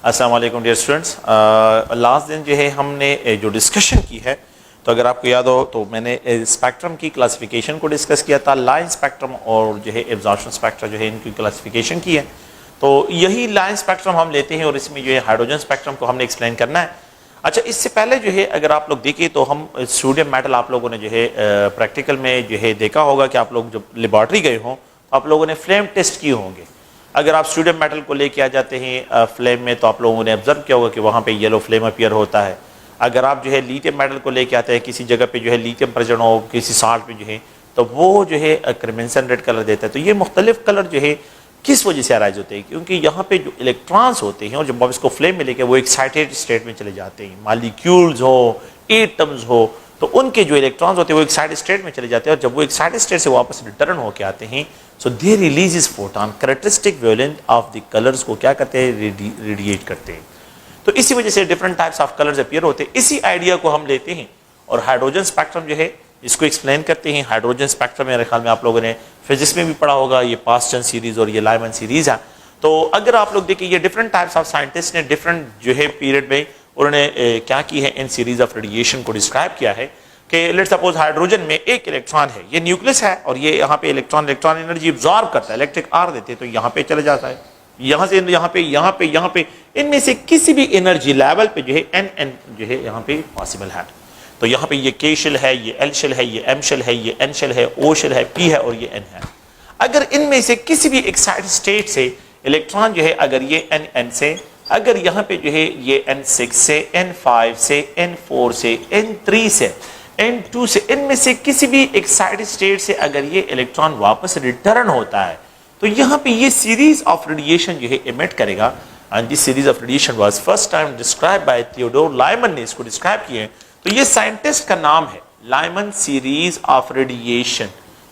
अस्सलाम वालेकुम dear students. Last दिन जो है हमने जो डिस्कशन की है, तो अगर आपको याद हो तो मैंने स्पेक्ट्रम की क्लासिफिकेशन को डिस्कस किया था। लाइन स्पेक्ट्रम और जो है एब्जॉर्प्शन स्पेक्ट्रम जो है इनकी क्लासिफिकेशन की है। तो यही लाइन स्पेक्ट्रम हम लेते हैं और इसमें जो है हाइड्रोजन स्पेक्ट्रम को हमने एक्सप्लेन करना है। अच्छा, इससे पहले जो है अगर आप लोग देखें तो हम सोडियम मेटल आप लोगों ने जो है प्रैक्टिकल में जो है देखा होगा कि आप लोग जब लेबॉर्ट्री गए हों तो आप लोगों ने फ्लेम टेस्ट किए होंगे। अगर आप सोडियम मेटल को लेके आ जाते हैं फ्लेम में तो आप लोगों ने ऑब्जर्व किया होगा कि वहाँ पे येलो फ्लेम अपीयर होता है। अगर आप जो है लिथियम मेटल को लेके आते हैं, किसी जगह पे जो है लिथियम प्रेजेंट हो किसी साल्ट में जो है, तो वो जो है क्रिमेंसन रेड कलर देता है। तो ये मुख्तलिफ कलर जो है किस वजह से अराइज होते हैं? क्योंकि यहाँ पे जो इलेक्ट्रॉन्स होते हैं और जब आप इसको फ्लेम में लेके वो एक्साइटेड स्टेट में चले जाते हैं, मॉलिक्यूल्स हो, एटम्स हो, तो उनके जो इलेक्ट्रॉन्स होते हैं वो एक्साइटेड स्टेट में चले जाते हैं और जब वो एक्साइटेड स्टेट से वापस रिटर्न होकर आते हैं so they release photon. Characteristic wavelength of the colours को क्या करते हैं? रेडिएट करते हैं। तो इसी वजह से different types of colours appear होते हैं। इसी आइडिया को हम लेते हैं और हाइड्रोजन स्पेक्ट्रम जो है इसको एक्सप्लेन करते हैं। हाइड्रोजन स्पेक्ट्रम मेरे ख्याल में आप लोगों ने फिजिक्स में भी पढ़ा होगा, ये पास्टन सीरीज और ये लाइमन सीरीज है। तो अगर आप लोग देखिए ये डिफरेंट टाइप्स ऑफ साइंटिस्ट ने डिफरेंट जो है पीरियड में उन्होंने क्या की है, इन सीरीज ऑफ रेडिएशन को डिस्क्राइब किया है कि लेट्स सपोज हाइड्रोजन में एक इलेक्ट्रॉन है, ये न्यूक्लियस है और ये यहाँ पे इलेक्ट्रॉन एनर्जी एब्जॉर्ब करता है, इलेक्ट्रिक आर देते हैं तो यहाँ पे चले जाता है, यहाँ से यहाँ पे यहाँ पे यहाँ पे, इनमें से किसी भी एनर्जी लेवल पे जो है एन जो है यहाँ पे पॉसिबल है। तो यहाँ पे ये के शेल है, ये एल शेल है, ये एम शेल है, ये एन शेल है, ओ शेल है, पी है और ये एन है। अगर इनमें से किसी भी एक्साइटेड स्टेट से इलेक्ट्रॉन जो है अगर ये एन से, अगर यहाँ पे जो है ये N6 से, N5 से, N4 से, N3 से, N2 से, इनमें से किसी भी एक्साइटेड स्टेट से अगर ये इलेक्ट्रॉन वापस रिटर्न होता है तो यहाँ पे ये सीरीज ऑफ रेडिएशन जो है इमिट करेगा। And this series of radiation was first time describe by Theodore Lyman ने इसको डिस्क्राइब किए। तो ये साइंटिस्ट का नाम है लाइमन सीरीज ऑफ रेडिएशन।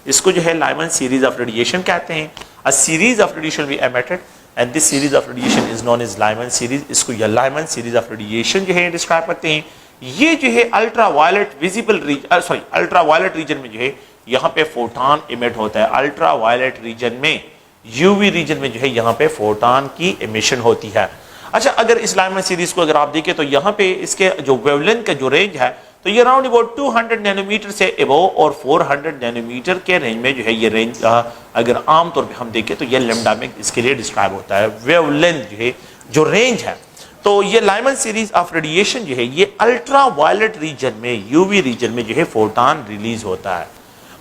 इसको जो है लाइमन सीरीज ऑफ रेडिएशन कहते हैं। A series of radiation be emitted and this series of radiation is known as Lyman series. इसको या लाइमन सीरीज ऑफ रेडिएशन जो है डिस्क्राइब करते हैं। ये जो है ultra violet visible region, ultra violet region में जो है यहाँ पे फोटॉन इमिट होता है। अल्ट्रा वायलेट रीजन में, यूवी रीजन में जो है यहाँ पे फोटॉन की इमिशन होती है। अच्छा, अगर इस लाइमन सीरीज को अगर आप देखें तो यहाँ पे इसके जो वेवलेंथ का जो रेंज है तो ये अराउंड अबाउट 200 नैनोमीटर से एबव और 400 नैनोमीटर के रेंज में जो है ये रेंज अगर आमतौर पे हम देखें तो ये लैम्डा में इसके लिए डिस्क्राइब होता है। वेवलेंथ जो है जो रेंज है, तो ये लाइमन सीरीज ऑफ रेडिएशन जो है ये अल्ट्रा वायलेट रीजन में, यूवी रीजन में जो है फोटॉन रिलीज होता है।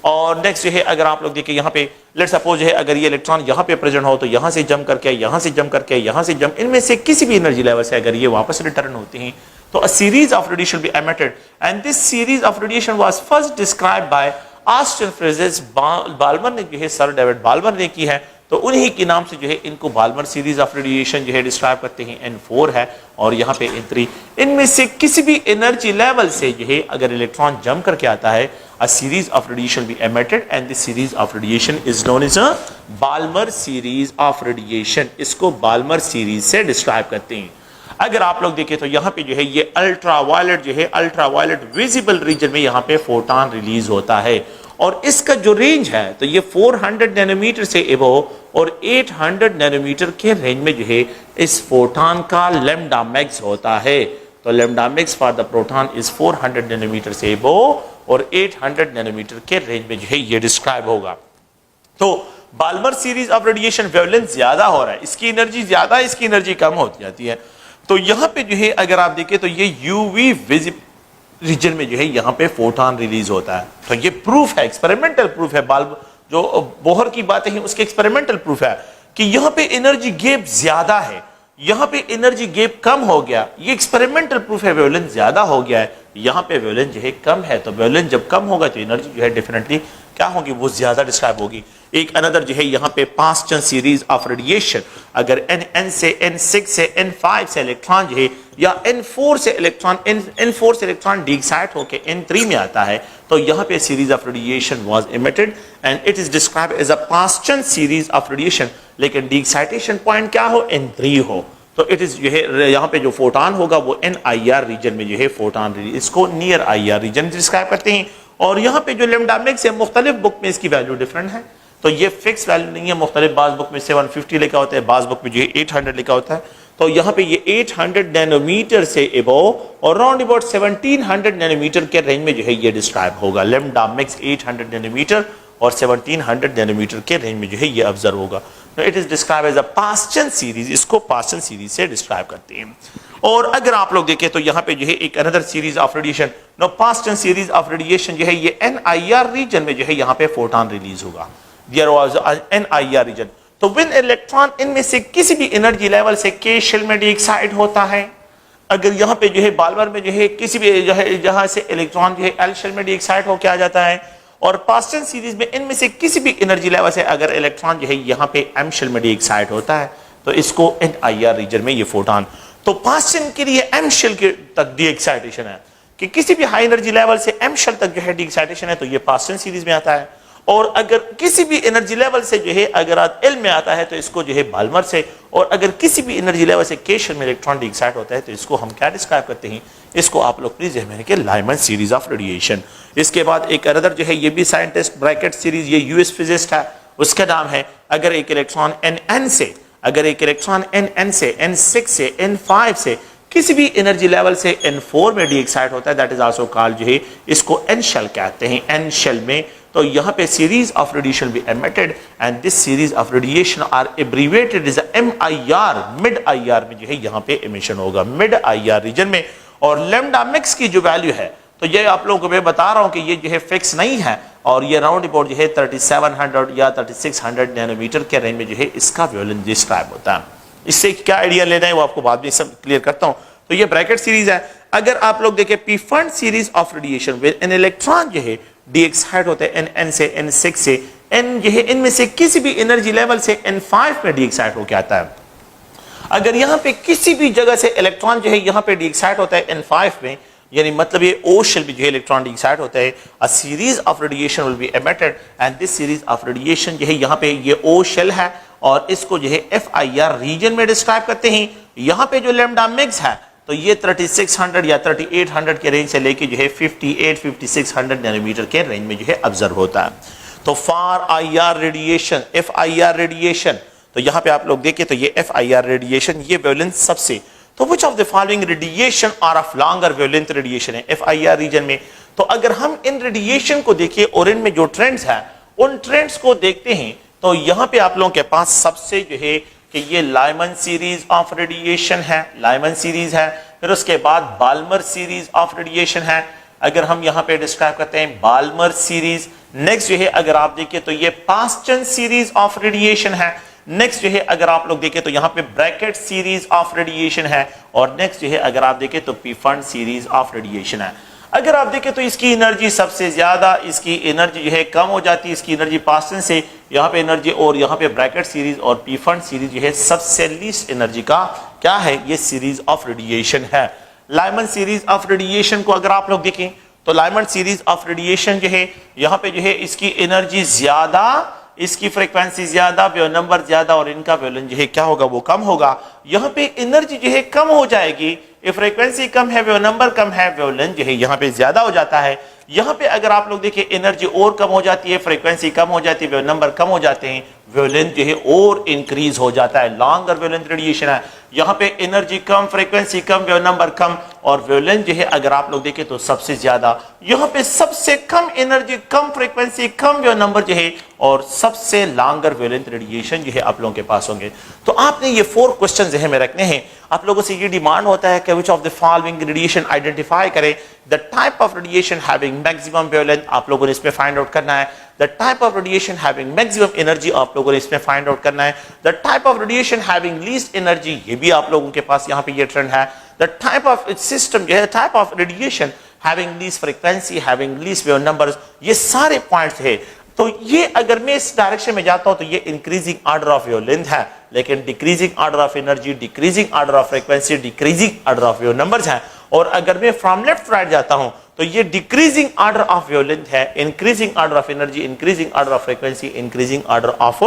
और नेक्स्ट जो है अगर आप लोग देखें यहाँ पे लेट्स सपोज है अगर ये इलेक्ट्रॉन यहाँ पे प्रेजेंट हो तो यहाँ से जंप करके, यहाँ से जंप करके, यहाँ से जंप, इनमें से किसी भी एनर्जी लेवल से अगर ये वापस रिटर्न होते हैं तो a series of radiation be emitted and this series of radiation was first described by Austin Frizzes Balmer ने जो है सर डेविड बाल्मर ने की है। तो उन्हीं के नाम से जो है इनको बाल्मर सीरीज ऑफ रेडिएशन जो है डिस्क्राइब करते हैं। N4 है और यहाँ पे N3। इनमें से किसी भी एनर्जी लेवल से जो है अगर इलेक्ट्रॉन जंप करके आता है a series of radiation be emitted and this series of radiation is known as a Balmer series of radiation। इसको बाल्मर सीरीज से डिस्क्राइब करते हैं। अगर आप लोग देखें तो यहाँ पे जो है ये अल्ट्रा वायलेट जो है अल्ट्रा वायलेट विजिबल रीजन में यहाँ पे फोटॉन रिलीज होता है और इसका जो रेंज है तो ये 400 नैनोमीटर से एबव और 800 नैनोमीटर के रेंज में जो है इस फोटॉन का लैम्डा मैक्स होता है। तो lambda max for the proton is 400 nanometre से एबव और 800 नैनोमीटर के रेंज में जो है ये डिस्क्राइब होगा। तो Balmer series of radiation wavelength ज्यादा हो रहा है, इसकी एनर्जी ज्यादा है, इसकी एनर्जी कम होती जाती है। तो यहाँ पे जो है अगर आप देखें तो ये यूवी रीजन में जो है यहाँ पे फोटॉन रिलीज होता है। तो ये प्रूफ है, एक्सपेरिमेंटल प्रूफ है, बाल्ब जो बोहर की बातें हैं उसके एक्सपेरिमेंटल प्रूफ है कि यहाँ पे एनर्जी गैप ज्यादा है, यहाँ पे एनर्जी गैप कम हो गया। ये एक्सपेरिमेंटल प्रूफ है, वेवलेंथ ज्यादा हो गया है, यहाँ पे वेवलेंथ जो है कम है। तो वेवलेंथ जब कम होगा तो एनर्जी जो है डेफिनेटली क्या होगी, वो ज्यादा डिस्क्राइब होगी। एक अनदर जो है यहाँ पे पास्टन सीरीज ऑफ रेडिएशन, अगर N से N6 से N5 से इलेक्ट्रॉन जो है या N4 से इलेक्ट्रॉन डीएक्साइट होकर N3 में आता है तो यहाँ पे series of radiation was emitted and it is described as a Paschen series of radiation. लेकिन डीएक्साइटेशन पॉइंट क्या हो, N3 हो। तो इट इज जो है यहाँ पे जो फोटॉन होगा वो NIR रीजन में जो है फोटॉन, इसको नियर IR रीजन डिस्क्राइब करते हैं। और यहाँ पे जो लैम्डा मैक्स है मुख्तलिफ बुक में इसकी वैल्यू डिफरेंट है, तो ये फिक्स वैल्यू नहीं है। मुख्तलिफ बाज बुक में 750 लिखा होता है, बाज बुक में जो है 800 लिखा होता है। तो यहाँ पे ये 800 नैनोमीटर से एबव और राउंड अबाउट 1700 नैनोमीटर के रेंज में जो है ये डिस्क्राइब होगा। लैम्डा मैक्स 800 नैनोमीटर और 1700 नैनोमीटर के रेंज में जो है ये ऑब्जर्व होगा। तो it is describe as a Paschen series, इसको पास्चन सीरीज से डिस्क्राइब करते हैं। और अगर आप लोग देखें तो यहाँ पे जो है एक another series of radiation, no Paschen series of radiation जो है ये NIR रीजन में जो है यहाँ पे फोटोन रिलीज होगा। There was NIR region. तो व्हेन इलेक्ट्रॉन इनमें से किसी भी एनर्जी लेवल से K शेल में एक्साइट होता है, अगर यहाँ पे जो है बाल्मर में जो है किसी भी जो है जहां से इलेक्ट्रॉन जो है L शेल में एक्साइट होकर आ जाता है, और पास्चन सीरीज में इनमें से किसी भी एनर्जी लेवल से अगर इलेक्ट्रॉन जो है यहाँ पे M शेल में एक्साइट होता है, तो इसको NIR रीजन में ये फोटोन। तो पास्चन के लिए M शेल के तक डी एक्साइटेशन है कि किसी भी हाई एनर्जी लेवल से M शेल तक जो है डी एक्साइटेशन है, तो ये पास्चन सीरीज में आता है। और अगर किसी भी एनर्जी लेवल से जो है अगर L में आता है, तो इसको जो है बाल्मर से, और अगर किसी भी एनर्जी लेवल से K शेल में इलेक्ट्रॉन डी एक्साइट होता है, तो इसको हम क्या डिस्क्राइब करते हैं, इसको आप लोग प्लीज ध्यान रखें, लाइमन सीरीज ऑफ रेडिएशन। इसके बाद एक अदर जो है ये भी साइंटिस्ट ब्रैकेट सीरीज, ये US फिजिस्ट है, उसका नाम है, अगर एक इलेक्ट्रॉन NN से, अगर एक इलेक्ट्रॉन NN से, N6 से, N5 से किसी भी एनर्जी लेवल से N4 में डी एक्साइट होता है, दैट इज आल्सो कॉल्ड जो है इसको N शेल कहते हैं। N शेल में तो यहाँ पे सीरीज ऑफ रेडिएशन भी emitted and this series of radiation are abbreviated is MIR, mid IR में जो है यहाँ पे एमिशन होगा, मिड IR रीजन में। और लैम्डा मैक्स की जो वैल्यू है, तो ये आप लोगों को मैं बता रहा हूँ कि ये जो है फिक्स नहीं है, और ये राउंड अबाउट जो है 3700 या 3600 नैनोमीटर के रेंज में जो है इसका वैल्यू डिस्क्राइब होता है। इससे क्या आइडिया लेना है वो आपको बाद में सब क्लियर करता हूँ। तो ये ब्रैकेट सीरीज है। अगर आप लोग देखें P fund series of radiation with an electron जो है डी एक्साइट होते हैं N से, N6 से, N जो है इनमें से किसी भी एनर्जी लेवल से N5 में डी एक्साइट होकर आता है। अगर यहाँ पे किसी भी जगह से इलेक्ट्रॉन जो है यहाँ पे डी एक्साइट होता है N5 में, यानी मतलब ये O शेल भी जो है इलेक्ट्रॉन डी एक्साइट होता है, अ series of radiation will be emitted and this series of radiation जो है यहाँ पे ये O शेल है, और इसको जो है FIR रीजन में डिस्क्राइब करते हैं। यहाँ पे जो लैम्डा मैक्स है, तो ये 3600 या 3800 के रेंज से लेके जो है 58-5600 नैनोमीटर के रेंज में जो है ऑब्जर्व होता है। तो फार IR रेडिएशन, FIR रेडिएशन, तो यहाँ पे आप लोग देखें तो ये FIR रेडिएशन, ये वेवलेंथ सबसे, तो which of the following radiation are of longer wavelength radiation है FIR रीजन में। तो अगर हम इन रेडिएशन को देखिए और इनमें जो ट्रेंड्स है उन ट्रेंड्स को देखते हैं, तो यहाँ पे आप लोगों के पास सबसे जो है कि ये लाइमन सीरीज ऑफ रेडिएशन है, लाइमन सीरीज है। फिर उसके बाद बाल्मर सीरीज ऑफ रेडिएशन है, अगर हम यहाँ पे डिस्क्राइब करते हैं बाल्मर सीरीज। नेक्स्ट जो है अगर आप देखें तो ये पास्चन सीरीज ऑफ रेडिएशन है। नेक्स्ट जो है अगर आप लोग देखें तो यहाँ पे ब्रैकेट सीरीज ऑफ रेडिएशन है, और नेक्स्ट जो है अगर आप देखें तो P fund series of radiation है। अगर आप देखें तो इसकी एनर्जी सबसे ज्यादा, इसकी एनर्जी जो है कम हो जाती है, इसकी एनर्जी पास्चन से यहाँ पे एनर्जी, और यहाँ पे ब्रैकेट सीरीज और पी फंड सीरीज जो है सबसे लीस्ट एनर्जी का क्या है, ये सीरीज ऑफ रेडिएशन है। लाइमन सीरीज ऑफ रेडिएशन को अगर आप लोग देखें तो लाइमन सीरीज ऑफ रेडिएशन जो है यहाँ पे जो है इसकी एनर्जी ज्यादा, इसकी फ्रीक्वेंसी ज्यादा, वेव नंबर ज्यादा, और इनका वेवलेंथ जो है क्या होगा, वो कम होगा। यहाँ पे एनर्जी जो है कम हो जाएगी, फ्रीक्वेंसी कम है, वेव नंबर कम है, वेवलेंथ जो है यहाँ पे ज्यादा हो जाता है। यहाँ पे अगर आप लोग देखिए एनर्जी और कम हो जाती है, फ्रीक्वेंसी कम हो जाती है, वेव नंबर कम हो जाते हैं, वेवलेंथ जो है और इंक्रीज हो जाता है। लॉन्गर वेवलेंथ रेडिएशन है, यहाँ पे एनर्जी कम, फ्रीक्वेंसी कम, वेव नंबर कम, और वेवलेंथ जो है अगर आप लोग देखें तो सबसे ज्यादा। यहाँ पे सबसे कम एनर्जी, कम फ्रीक्वेंसी, कम वेव नंबर जो है, और सबसे लॉन्गर वेवलेंथ रेडिएशन जो है आप लोगों के पास होंगे। तो आपने ये 4 क्वेश्चन जो है में रखने हैं। आप लोगों से ये डिमांड होता है कि which of the following radiation identify करें, the type of radiation having maximum wavelength, आप लोगों ने इसमें फाइंड आउट करना है। The type of radiation having maximum energy, आप लोगों ने इसमें फाइंड आउट करना है। The type of radiation having least energy, ये भी आप लोगों के पास यहाँ पे ये ट्रेंड है। द टाइप ऑफ सिस्टम जो है, type of radiation having least frequency, having least wave numbers, ये सारे पॉइंट्स है। तो ये अगर मैं इस डायरेक्शन में जाता हूं तो ये इंक्रीजिंग ऑर्डर ऑफ वेवलेंथ है, लेकिन decreasing order of energy, decreasing order of frequency, decreasing order of wave numbers हैं। और अगर मैं फ्रॉम लेफ्ट राइट जाता हूं तो ये डिक्रीजिंग ऑर्डर ऑफ वेवलेंथ है, increasing order of energy, increasing order of frequency, increasing order of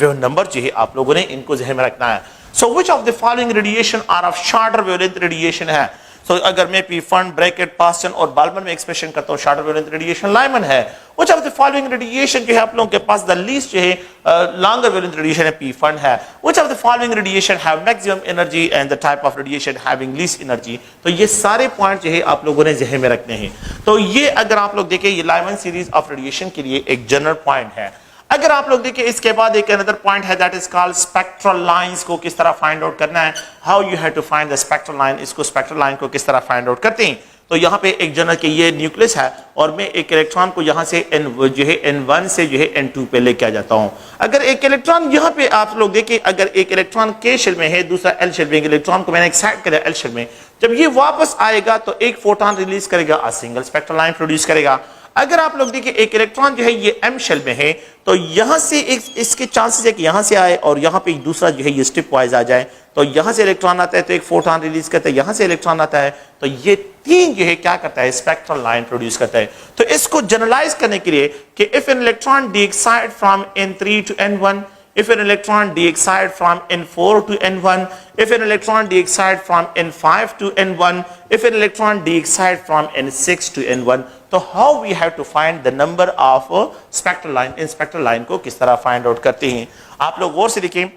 wave number जो है आप लोगों ने इनको ध्यान में रखना है। So which of the following radiation are of shorter wavelength radiation है। तो अगर मैं पी फंड, ब्रैकेट, पास्टन और बाल्मर में एक्सप्रेशन करता हूं, शॉर्टर वेवलेंथ रेडिएशन लाइमन है। Which of the following radiation जो है आप लोगों के पास द लीस्ट जो है लॉन्गर वेवलेंथ रेडिएशन है, पी फंड है। Which of the following radiation have maximum energy and the type of radiation having least energy. तो ये सारे पॉइंट जो है आप लोगों ने जहन में रखने हैं। तो ये अगर आप लोग देखें, ये लाइमन सीरीज ऑफ रेडिएशन के लिए एक जनरल पॉइंट है। अगर आप लोग देखिए इसके बाद एक अनदर पॉइंट है that is called spectral lines को किस तरह फाइंड आउट करना है, how you have to find the spectral line. इसको स्पेक्ट्रल लाइन को किस तरह फाइंड आउट करते हैं। तो यहाँ पे एक जनरल के ये न्यूक्लियस है और मैं एक इलेक्ट्रॉन को यहाँ से जो है N1 से जो है N2 पे लेके आ जाता हूँ। अगर एक इलेक्ट्रॉन यहाँ पे आप लोग देखिए, अगर एक इलेक्ट्रॉन K शेल में है, दूसरा L शेल में, एक इलेक्ट्रॉन को मैंने एक्साइट किया L शेल में, जब ये वापस आएगा तो एक फोटोन रिलीज करेगा, a single spectral line produce करेगा। अगर आप लोग देखिए एक इलेक्ट्रॉन जो है ये M शेल में है, तो यहां से इसके चांसेस है कि यहां से आए और यहां पे दूसरा जो है ये स्ट्रिप वाइज आ जाए। तो यहां से इलेक्ट्रॉन आता है तो एक फोटोन रिलीज करता है, यहां से इलेक्ट्रॉन आता है तो ये तीन जो है क्या करता है, स्पेक्ट्रल लाइन प्रोड्यूस करता है। तो इसको जनरलाइज करने के लिए कि if an electron D-excite from N3 to N1, if an electron de-excite from N4 to N1, if an electron de-excite from N5 to N1, if an electron de-excite from N6 to N1, तो how we have to find the number of spectral line। In spectral line को किस तरह find out करते हैं। आप लोग गौर से देखें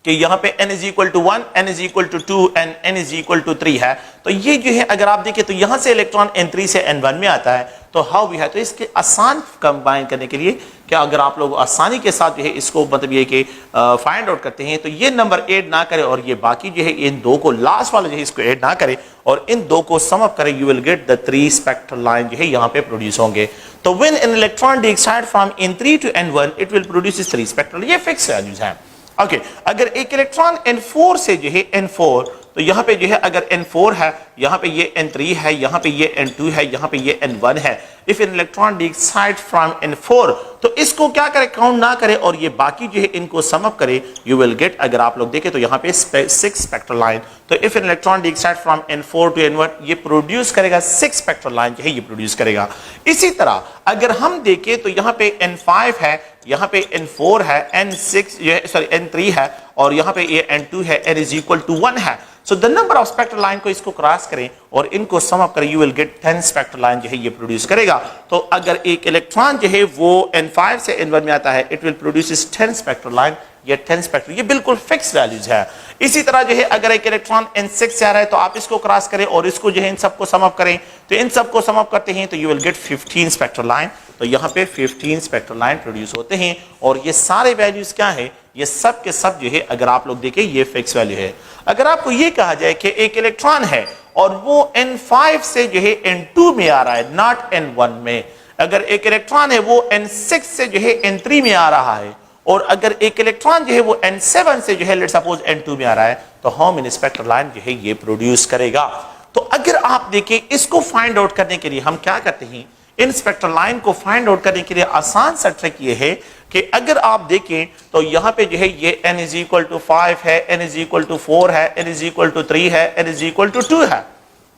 कि यहाँ पे n is equal to 1, n is equal to 2 and n is equal to 3 है। तो ये जो है अगर आप देखें तो यहाँ से इलेक्ट्रॉन N3 से N1 में आता है। तो हाउ भी है, तो इसके आसान कंबाइन करने के लिए क्या अगर आप लोग आसानी के साथ जो है इसको मतलब ये कि फाइंड आउट करते हैं, तो ये नंबर ऐड ना करे और ये बाकी जो है इन दो को, लास्ट वाला जो है इसको ऐड ना करे और इन दो को सम अप करे, you will get the 3 spectral line जो है यहाँ पे प्रोड्यूस होंगे। तो when an electron de-excite from N3 to N1 it will produce 3 spectral, ये फिक्स वैल्यूज हैं। ओके, अगर एक इलेक्ट्रॉन N4 से जो है N4, तो यहाँ पे जो है अगर N4 है, यहाँ पे ये N3 है, यहाँ पे ये N2 है, यहाँ पे ये N1 है। If an electron de-excite from N4, तो इसको क्या करे, काउंट ना करे और ये बाकी जो है इनको सम अप करे, यू विल गेट, अगर आप लोग देखें तो यहाँ पे 6 स्पेक्ट्रल लाइन। तो if an electron de-excite from N4 to N1, ये प्रोड्यूस करेगा 6 स्पेक्ट्रल लाइन जो है ये प्रोड्यूस करेगा। इसी तरह अगर हम देखें तो यहाँ पे N5 है, यहाँ पे N4 है, N3 है और यहाँ पे ये N2 है, n is equal to 1 है। So the number of spectral line को इसको क्रॉस करें और इनको सम अप करें, you will get 10 spectral line जो है ये प्रोड्यूस करेगा। तो अगर एक इलेक्ट्रॉन जो है वो N5 से N1 में आता है, it will produce 10 spectral line, ये 10 स्पेक्ट्रल, ये बिल्कुल फिक्स वैल्यूज है। इसी तरह जो है अगर एक इलेक्ट्रॉन N6 से आ रहा है तो आप इसको क्रॉस करें और इसको जो है इन सबको सम अप करें, तो इन सबको सम अप करते हैं तो you will get 15 spectral line. तो यहाँ पे 15 स्पेक्ट्रल लाइन प्रोड्यूस होते हैं और ये सारे वैल्यूज क्या है, ये सब के सब जो है अगर आप लोग देखें ये फिक्स वैल्यू है। अगर आपको ये कहा जाए कि एक इलेक्ट्रॉन है और वो N5 से जो है N2 में आ रहा है, नॉट N1 में, अगर एक इलेक्ट्रॉन है वो N6 से जो है N3 में आ रहा है और अगर एक इलेक्ट्रॉन जो है वो N7 से जो है लेट्स सपोज N2 में आ रहा है, तो हाउ मेनी स्पेक्ट्रल लाइन जो है ये प्रोड्यूस करेगा। तो अगर आप देखें इसको फाइंड आउट करने के लिए हम क्या करते हैं, इन स्पेक्ट्रल लाइन को फाइंड आउट करने के लिए आसान सा ट्रिक ये है कि अगर आप देखें तो यहाँ पे जो है ये n is equal to 5 है, n is equal to 4 है, n is equal to 3 है, n is equal to 2 है।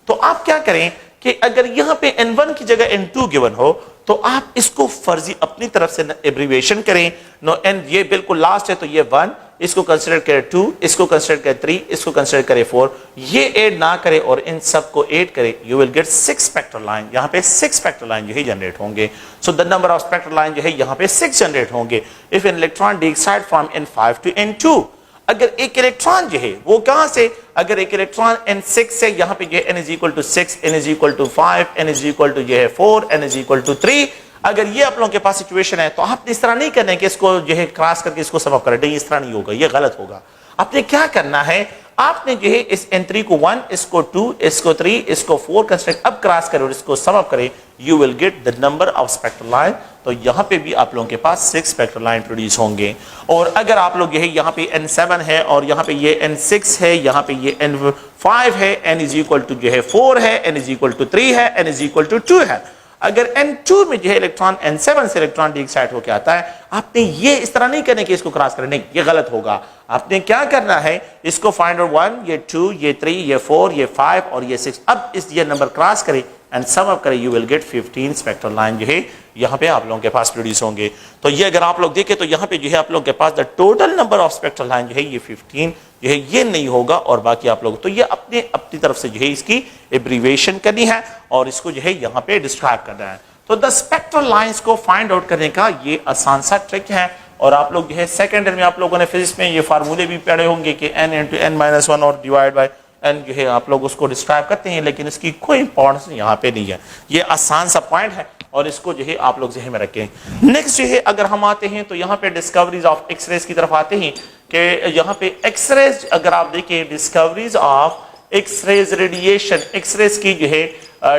तो आप क्या करें कि अगर यहाँ पे N1 की जगह N2 गिवन हो तो आप इसको फर्जी अपनी तरफ से एब्रीविएशन करें। नो n ये बिल्कुल लास्ट है तो ये 1, इसको कंसिडर करें 2, इसको कंसिडर करें 3, इसको कंसिडर करें 4, ये ऐड ना करे और इन सब को ऐड करे, you will get 6 spectral line. यहाँ पे 6 स्पेक्ट्रल लाइन जो है जनरेट होंगे। So the number of spectral line जो है यहाँ पे 6 जनरेट होंगे। If an electron de-excite from N5 to N2, अगर एक इलेक्ट्रॉन जो है वो कहां से, अगर एक इलेक्ट्रॉन N6 से यहाँ पे ये n is equal to 6, n is equal to 5, n is equal to ये है 4, n is equal to 3, अगर ये आप लोगों के पास सिचुएशन है तो आपने इस तरह नहीं करना है कि इसको जो है क्रॉस करके इसको सम अप करें, नहीं इस तरह नहीं होगा, ये गलत होगा। आपने क्या करना है, आपने जो है इस N3 को 1, इसको 2, इसको 3, इसको 4 कंस्ट्रक्ट अब क्रॉस करें और इसको सम अप करें, you will get the number of spectral line. तो यहाँ पे भी आप लोगों के पास 6 स्पेक्ट्रल लाइन प्रोड्यूस होंगे। और अगर आप लोग यही यहाँ पे N7 है और यहाँ पे ये N6 है, यहाँ पे ये N5 है, n is equal to जो है 4 है, n is equal to 3 है, n is equal to 2 है। अगर N2 में जो है इलेक्ट्रॉन N7 से इलेक्ट्रॉन de-excite होकर आता है, आपने ये इस तरह नहीं करने कि इसको क्रॉस करें, नहीं ये गलत होगा। आपने क्या करना है, इसको फाइंड आउट 1, ये 2, ये 3, ये 4, ये 5 और ये 6, अब इस ये नंबर क्रॉस करें, एंड सम अप करें you will get 15 spectral line जो है यहाँ पे आप लोगों के पास प्रोड्यूस होंगे। तो ये अगर आप लोग देखें तो यहाँ पे जो है आप लोगों के पास the total number of spectral line जो है ये 15 जो है ये नहीं होगा, और बाकी आप लोग तो ये अपनी तरफ से जो है इसकी एब्रीविएशन करनी है और इसको जो है यहाँ पे डिस्क्राइब करना है। तो द स्पेक्ट्रल लाइंस को फाइंड आउट करने का ये आसान सा ट्रिक है, और आप लोग जो है सेकेंड ईयर में आप लोगों ने फिजिक्स में ये फार्मूले भी पढ़े होंगे कि n into n minus one और डिवाइड बाय n जो है आप लोग उसको डिस्क्राइब करते हैं, लेकिन इसकी कोई इंपॉर्टेंस यहाँ पे नहीं है। ये आसान सा पॉइंट है और इसको जो है आप लोग ज़हन में रखें। नेक्स्ट जो है अगर हम आते हैं तो यहाँ पे डिस्कवरीज ऑफ एक्सरेज की तरफ आते हैं कि यहाँ पे एक्सरेज अगर आप देखें discoveries of X-rays radiation, X-rays की जो है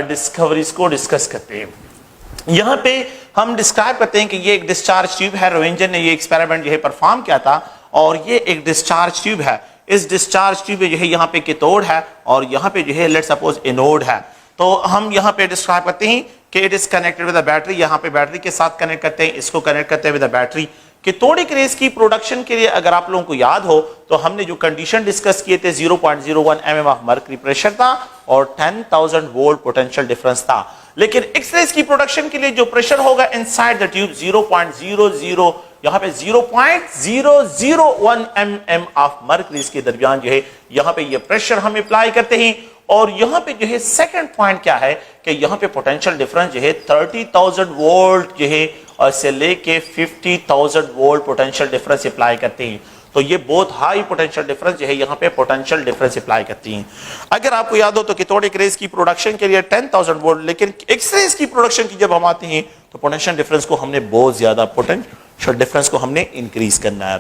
डिस्कवरीज को डिस्कस करते हैं। यहाँ पे हम डिस्क्राइब करते हैं कि ये एक डिस्चार्ज ट्यूब है, रोएंजन ने ये एक्सपेरिमेंट जो है परफॉर्म किया था, और ये एक डिस्चार्ज ट्यूब है। इस डिस्चार्ज ट्यूब में जो है यहाँ पे कैथोड है और यहाँ पे जो है लेट्स सपोज एनोड है। तो हम यहाँ पे डिस्क्राइब करते हैं कि it is connected with a battery, यहाँ पे बैटरी के साथ कनेक्ट करते हैं, इसको कनेक्ट करते हैं with a battery. Cathodic rays की प्रोडक्शन के लिए अगर आप लोगों को याद हो तो हमने जो कंडीशन डिस्कस किए थे 0.01 mm ऑफ मर्करी प्रेशर था और 10,000 वोल्ट पोटेंशियल डिफरेंस था। लेकिन एक्सरेज की प्रोडक्शन के लिए जो प्रेशर होगा इनसाइड द ट्यूब 0.00 यहाँ पे 0.001 mm ऑफ मर्करी के दरमियान जो है यहाँ पे ये प्रेशर हम अप्लाई करते हैं। और यहाँ पे जो है सेकंड पॉइंट क्या है कि यहाँ पे पोटेंशियल डिफरेंस जो है 30,000 वोल्ट जो है और से लेके 50,000 वोल्ट पोटेंशियल डिफरेंस अप्लाई करते हैं। तो ये बहुत हाई पोटेंशियल डिफरेंस जो है यहाँ पे पोटेंशियल डिफरेंस अप्लाई करती हैं। अगर आपको याद हो तो कैथोडिक रेज की प्रोडक्शन के लिए 10,000 वोल्ट, लेकिन एक्सरेज की प्रोडक्शन की जब हम आते हैं तो पोटेंशियल डिफरेंस को हमने बहुत ज्यादा पोटेंशियल डिफरेंस को हमने इंक्रीज करना है।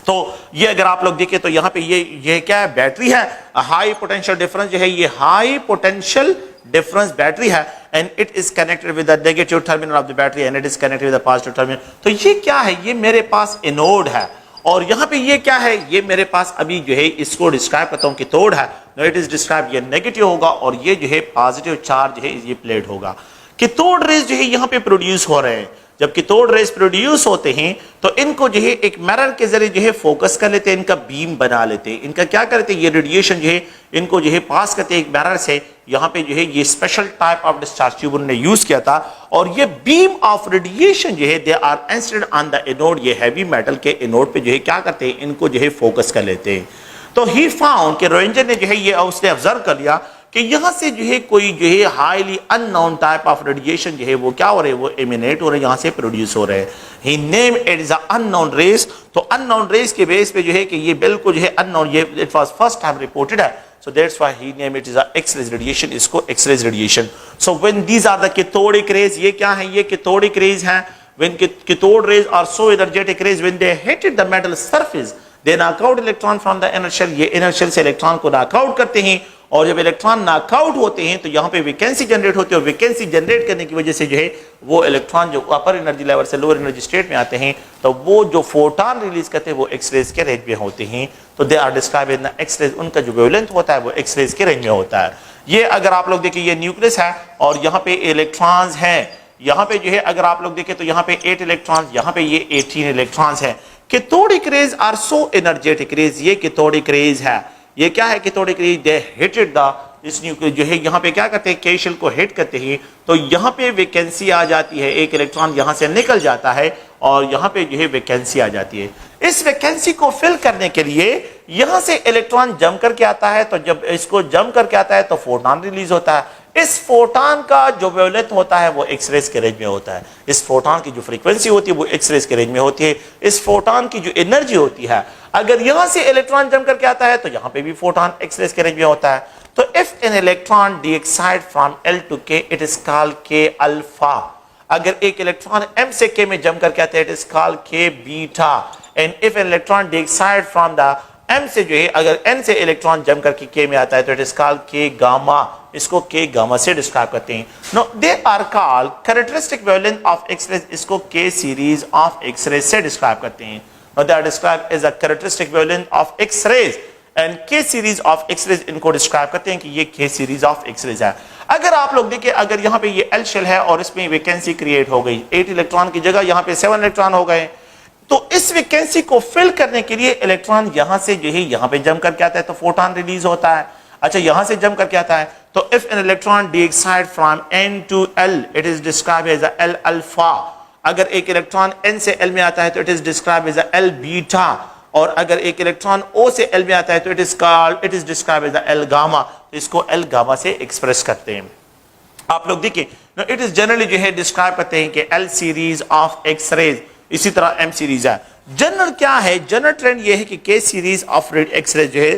तो ये अगर आप लोग देखें तो यहाँ पे ये क्या है, बैटरी है। हाई पोटेंशियल डिफरेंस जो है ये हाई पोटेंशियल डिफरेंस बैटरी है and it is connected with the negative terminal of the battery and it is connected with the positive terminal. तो ये क्या है, ये मेरे पास एनोड है और यहाँ पे ये क्या है, ये मेरे पास अभी जो है इसको डिस्क्राइब करता हूँ कैथोड है। इट इज डिस्क्राइब ये नेगेटिव होगा और ये जो है पॉजिटिव चार्ज है ये प्लेट होगा। कैथोड रेज जो है यहाँ पे प्रोड्यूस हो रहे हैं। जब कैथोड रेज प्रोड्यूस होते हैं तो इनको जो है एक मिरर के जरिए जो है फोकस कर लेते हैं, इनका बीम बना लेते हैं। इनका क्या करते हैं, ये रेडिएशन जो है इनको जो है पास करते हैं एक मिरर से। यहाँ पे जो है ये special type of discharge tube उन्होंने यूज किया था और ये बीम ऑफ रेडिएशन जो है they are incident on the anode. ये हैवी मेटल के एनोड पे जो है क्या करते हैं, इनको जो है फोकस कर लेते हैं। तो ही फाउंड कि रोएंजन ने जो है ये उसने ऑब्जर्व कर लिया कि यहाँ से जो है कोई जो है highly unknown type of radiation जो है वो क्या हो रहे हैं, वो एमिनेट हो रहे हैं, यहाँ से प्रोड्यूस हो रहे हैं। He name it is unknown race. तो अननोन रेस के बेस पे जो है कि ये बिल्कुल जो है अननोन, ये it was first time reported है। So that's why he named it is a X-rays radiation, इसको X-rays radiation. So when these are the cathodic rays, ये क्या है, ये cathodic rays हैं। When cathode rays are so energetic rays, when they hit the metal surface, they knock out electron from the inner shell। ये inner shell से electron को knock out करते हैं और जब इलेक्ट्रॉन knock out होते हैं तो यहाँ पे वैकेंसी जनरेट होती है और वैकेंसी जनरेट करने की वजह से जो है वो इलेक्ट्रॉन जो अपर एनर्जी लेवल से लोअर एनर्जी स्टेट में आते हैं तो वो जो फोटॉन रिलीज करते हैं वो एक्सरेज के रेंज में होते हैं। तो they are describe in X-rays, उनका जो वेवलेंथ होता है वो एक्सरेज के रेंज में होता है। ये अगर आप लोग देखिए ये न्यूक्लियस है और यहाँ पे इलेक्ट्रॉन्स हैं। यहाँ पे जो है अगर आप लोग देखें तो यहाँ पे 8 इलेक्ट्रॉन्स, यहाँ पे ये 18 इलेक्ट्रॉन्स हैं। Cathodic rays are so energetic rays, ये कैथोडिक रेज है। ये क्या है, cathodic rays they hitted the इस न्यूक्लियस जो है यहाँ पे क्या करते हैं, के शेल को हिट करते हैं तो यहाँ पे वैकेंसी आ जाती है, एक इलेक्ट्रॉन यहाँ से निकल जाता है और यहाँ पे जो है वैकेंसी आ जाती है। इस वैकेंसी को फिल करने के लिए यहाँ से इलेक्ट्रॉन जम करके आता है, तो जब इसको जम करके आता है तो फोटॉन रिलीज होता है। इस फोटॉन का जो वेवलेंथ होता है वो एक्सरेज के रेंज में होता है। इस फोटॉन की जो फ्रीक्वेंसी होती है वो एक्सरेज के रेंज में होती है। इस फोटॉन की जो एनर्जी होती है, अगर यहां से इलेक्ट्रॉन जम करके आता है तो यहां पे भी फोटॉन एक्सरेज के रेंज में होता है। तो if an electron de-excited from L to K it is called K alpha. अगर एक इलेक्ट्रॉन M से K में जम करके आता है it is called K beta. And if an electron de-excited from the M से जो है अगर N से इलेक्ट्रॉन जम करके K में आता है तो it is called K gamma. इसको K गामा से डिस्क्राइब करते हैं। No they are called characteristic wavelength of X-rays, इसको K सीरीज ऑफ एक्सरेज से डिस्क्राइब करते हैं। Now they are described as a characteristic wavelength of X-rays and K series of X-rays, इनको describe करते हैं कि ये K series of X-rays है। अगर आप लोग देखिए अगर यहाँ पे ये L शेल है और इसमें वैकेंसी क्रिएट हो गई, 8 इलेक्ट्रॉन की जगह यहाँ पे 7 इलेक्ट्रॉन हो गए, तो इस वैकेंसी को फिल करने के लिए इलेक्ट्रॉन यहाँ से जो है यहाँ पे जम करके आता है तो फोटॉन रिलीज होता है। अच्छा, यहाँ से जम करके आता है तो if an electron de-excited from n to l it is describe as l alpha. अगर एक इलेक्ट्रॉन n से l में आता है तो it is describe as l beta, और अगर एक इलेक्ट्रॉन O से L में आता है तो it is describe as L gamma. तो इसको L गामा से एक्सप्रेस करते हैं। आप लोग देखिए, इट इज जनरली जो है डिस्क्राइब करते हैं कि L series of X rays, इसी तरह M सीरीज है। जनरल क्या है, जनरल ट्रेंड ये है कि K series of X rays जो है